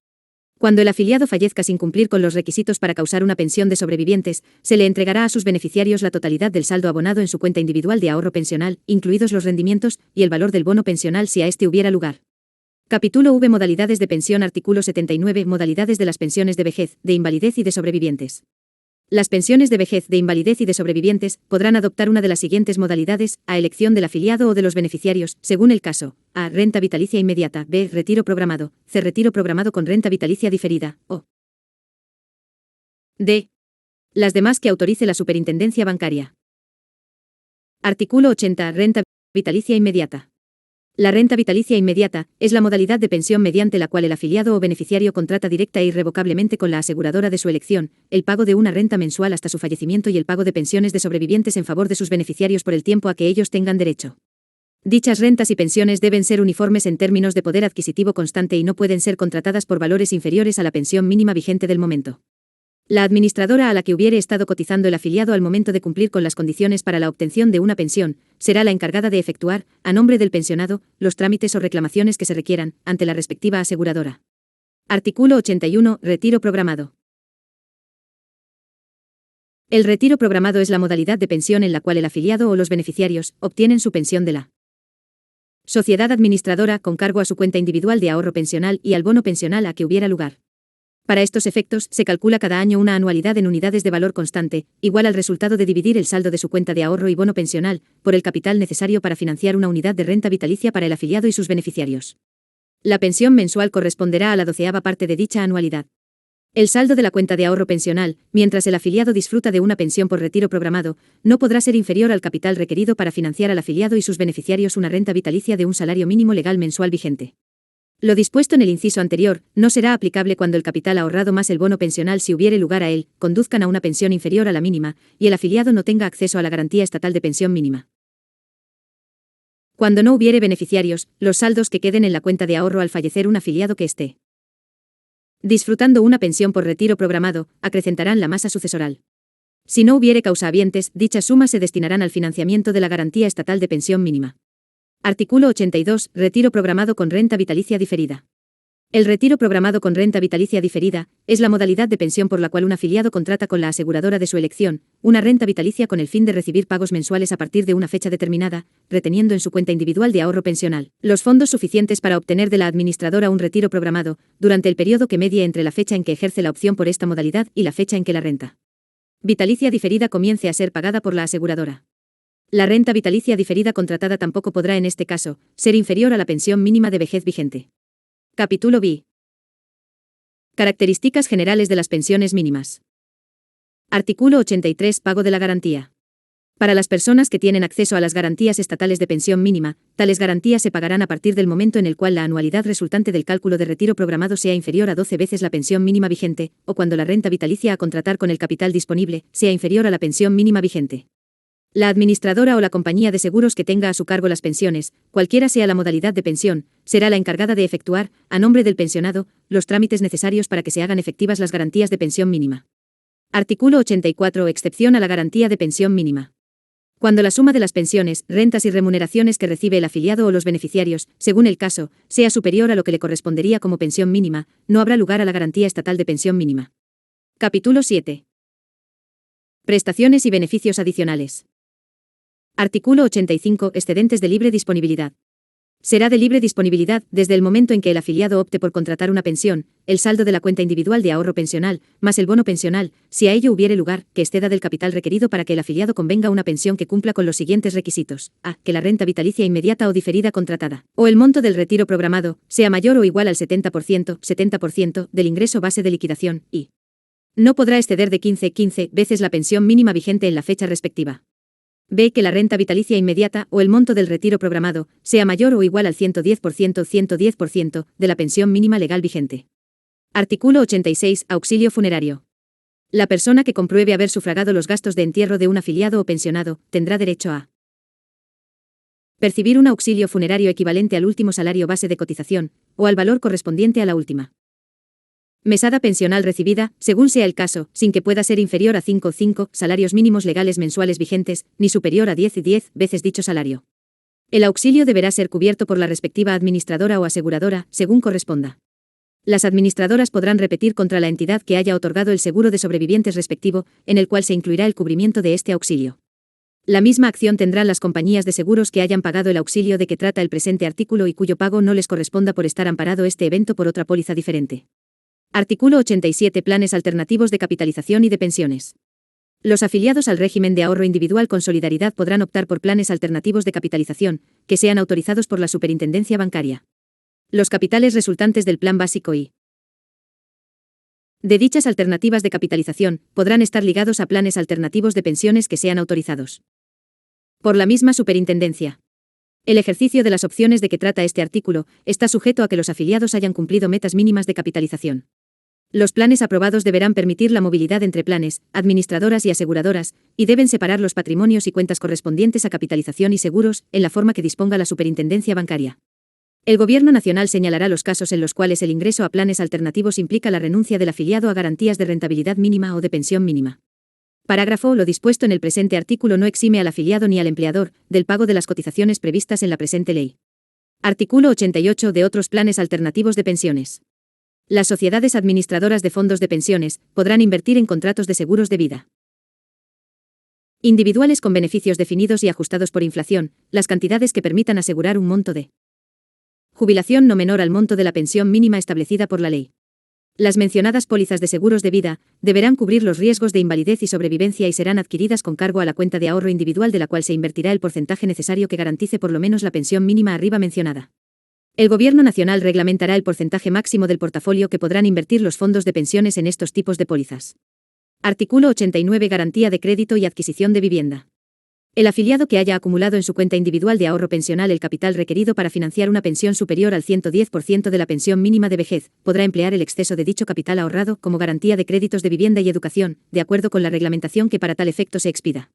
Cuando el afiliado fallezca sin cumplir con los requisitos para causar una pensión de sobrevivientes, se le entregará a sus beneficiarios la totalidad del saldo abonado en su cuenta individual de ahorro pensional, incluidos los rendimientos, y el valor del bono pensional si a este hubiera lugar. Capítulo V. Modalidades de pensión. Artículo 79. Modalidades de las pensiones de vejez, de invalidez y de sobrevivientes. Las pensiones de vejez, de invalidez y de sobrevivientes podrán adoptar una de las siguientes modalidades, a elección del afiliado o de los beneficiarios, según el caso: A. Renta vitalicia inmediata; B. Retiro programado; C. Retiro programado con renta vitalicia diferida; o D. Las demás que autorice la Superintendencia Bancaria. Artículo 80. Renta vitalicia inmediata. La renta vitalicia inmediata es la modalidad de pensión mediante la cual el afiliado o beneficiario contrata directa e irrevocablemente con la aseguradora de su elección el pago de una renta mensual hasta su fallecimiento y el pago de pensiones de sobrevivientes en favor de sus beneficiarios por el tiempo a que ellos tengan derecho. Dichas rentas y pensiones deben ser uniformes en términos de poder adquisitivo constante y no pueden ser contratadas por valores inferiores a la pensión mínima vigente del momento. La administradora a la que hubiere estado cotizando el afiliado al momento de cumplir con las condiciones para la obtención de una pensión, será la encargada de efectuar, a nombre del pensionado, los trámites o reclamaciones que se requieran, ante la respectiva aseguradora. Artículo 81. Retiro programado. El retiro programado es la modalidad de pensión en la cual el afiliado o los beneficiarios obtienen su pensión de la sociedad administradora con cargo a su cuenta individual de ahorro pensional y al bono pensional a que hubiera lugar. Para estos efectos, se calcula cada año una anualidad en unidades de valor constante, igual al resultado de dividir el saldo de su cuenta de ahorro y bono pensional, por el capital necesario para financiar una unidad de renta vitalicia para el afiliado y sus beneficiarios. La pensión mensual corresponderá a la 12ª parte de dicha anualidad. El saldo de la cuenta de ahorro pensional, mientras el afiliado disfruta de una pensión por retiro programado, no podrá ser inferior al capital requerido para financiar al afiliado y sus beneficiarios una renta vitalicia de un salario mínimo legal mensual vigente. Lo dispuesto en el inciso anterior no será aplicable cuando el capital ahorrado más el bono pensional si hubiere lugar a él, conduzcan a una pensión inferior a la mínima, y el afiliado no tenga acceso a la garantía estatal de pensión mínima. Cuando no hubiere beneficiarios, los saldos que queden en la cuenta de ahorro al fallecer un afiliado que esté disfrutando una pensión por retiro programado, acrecentarán la masa sucesoral. Si no hubiere causahabientes, dichas sumas se destinarán al financiamiento de la garantía estatal de pensión mínima. Artículo 82. Retiro programado con renta vitalicia diferida. El retiro programado con renta vitalicia diferida es la modalidad de pensión por la cual un afiliado contrata con la aseguradora de su elección una renta vitalicia con el fin de recibir pagos mensuales a partir de una fecha determinada, reteniendo en su cuenta individual de ahorro pensional los fondos suficientes para obtener de la administradora un retiro programado durante el periodo que medie entre la fecha en que ejerce la opción por esta modalidad y la fecha en que la renta vitalicia diferida comience a ser pagada por la aseguradora. La renta vitalicia diferida contratada tampoco podrá en este caso ser inferior a la pensión mínima de vejez vigente. Capítulo B. Características generales de las pensiones mínimas. Artículo 83. Pago de la garantía. Para las personas que tienen acceso a las garantías estatales de pensión mínima, tales garantías se pagarán a partir del momento en el cual la anualidad resultante del cálculo de retiro programado sea inferior a 12 veces la pensión mínima vigente, o cuando la renta vitalicia a contratar con el capital disponible sea inferior a la pensión mínima vigente. La administradora o la compañía de seguros que tenga a su cargo las pensiones, cualquiera sea la modalidad de pensión, será la encargada de efectuar, a nombre del pensionado, los trámites necesarios para que se hagan efectivas las garantías de pensión mínima. Artículo 84. Excepción a la garantía de pensión mínima. Cuando la suma de las pensiones, rentas y remuneraciones que recibe el afiliado o los beneficiarios, según el caso, sea superior a lo que le correspondería como pensión mínima, no habrá lugar a la garantía estatal de pensión mínima. Capítulo 7. Prestaciones y beneficios adicionales. Artículo 85. Excedentes de libre disponibilidad. Será de libre disponibilidad, desde el momento en que el afiliado opte por contratar una pensión, el saldo de la cuenta individual de ahorro pensional, más el bono pensional, si a ello hubiere lugar, que exceda del capital requerido para que el afiliado convenga una pensión que cumpla con los siguientes requisitos: a. Que la renta vitalicia inmediata o diferida contratada, o el monto del retiro programado, sea mayor o igual al 70% del ingreso base de liquidación, y no podrá exceder de 15 veces la pensión mínima vigente en la fecha respectiva. B. Que la renta vitalicia inmediata o el monto del retiro programado sea mayor o igual al 110% de la pensión mínima legal vigente. Artículo 86. Auxilio funerario. La persona que compruebe haber sufragado los gastos de entierro de un afiliado o pensionado tendrá derecho a percibir un auxilio funerario equivalente al último salario base de cotización, o al valor correspondiente a la última mesada pensional recibida, según sea el caso, sin que pueda ser inferior a 5 salarios mínimos legales mensuales vigentes, ni superior a 10 veces dicho salario. El auxilio deberá ser cubierto por la respectiva administradora o aseguradora, según corresponda. Las administradoras podrán repetir contra la entidad que haya otorgado el seguro de sobrevivientes respectivo, en el cual se incluirá el cubrimiento de este auxilio. La misma acción tendrán las compañías de seguros que hayan pagado el auxilio de que trata el presente artículo y cuyo pago no les corresponda por estar amparado este evento por otra póliza diferente. Artículo 87. Planes alternativos de capitalización y de pensiones. Los afiliados al régimen de ahorro individual con solidaridad podrán optar por planes alternativos de capitalización, que sean autorizados por la Superintendencia Bancaria. Los capitales resultantes del plan básico y de dichas alternativas de capitalización podrán estar ligados a planes alternativos de pensiones que sean autorizados por la misma Superintendencia. El ejercicio de las opciones de que trata este artículo está sujeto a que los afiliados hayan cumplido metas mínimas de capitalización. Los planes aprobados deberán permitir la movilidad entre planes, administradoras y aseguradoras, y deben separar los patrimonios y cuentas correspondientes a capitalización y seguros, en la forma que disponga la Superintendencia Bancaria. El Gobierno Nacional señalará los casos en los cuales el ingreso a planes alternativos implica la renuncia del afiliado a garantías de rentabilidad mínima o de pensión mínima. Parágrafo. Lo dispuesto en el presente artículo no exime al afiliado ni al empleador del pago de las cotizaciones previstas en la presente ley. Artículo 88. De otros planes alternativos de pensiones. Las sociedades administradoras de fondos de pensiones podrán invertir en contratos de seguros de vida individuales con beneficios definidos y ajustados por inflación, las cantidades que permitan asegurar un monto de jubilación no menor al monto de la pensión mínima establecida por la ley. Las mencionadas pólizas de seguros de vida deberán cubrir los riesgos de invalidez y sobrevivencia y serán adquiridas con cargo a la cuenta de ahorro individual de la cual se invertirá el porcentaje necesario que garantice por lo menos la pensión mínima arriba mencionada. El Gobierno Nacional reglamentará el porcentaje máximo del portafolio que podrán invertir los fondos de pensiones en estos tipos de pólizas. Artículo 89. Garantía de crédito y adquisición de vivienda. El afiliado que haya acumulado en su cuenta individual de ahorro pensional el capital requerido para financiar una pensión superior al 110% de la pensión mínima de vejez, podrá emplear el exceso de dicho capital ahorrado como garantía de créditos de vivienda y educación, de acuerdo con la reglamentación que para tal efecto se expida.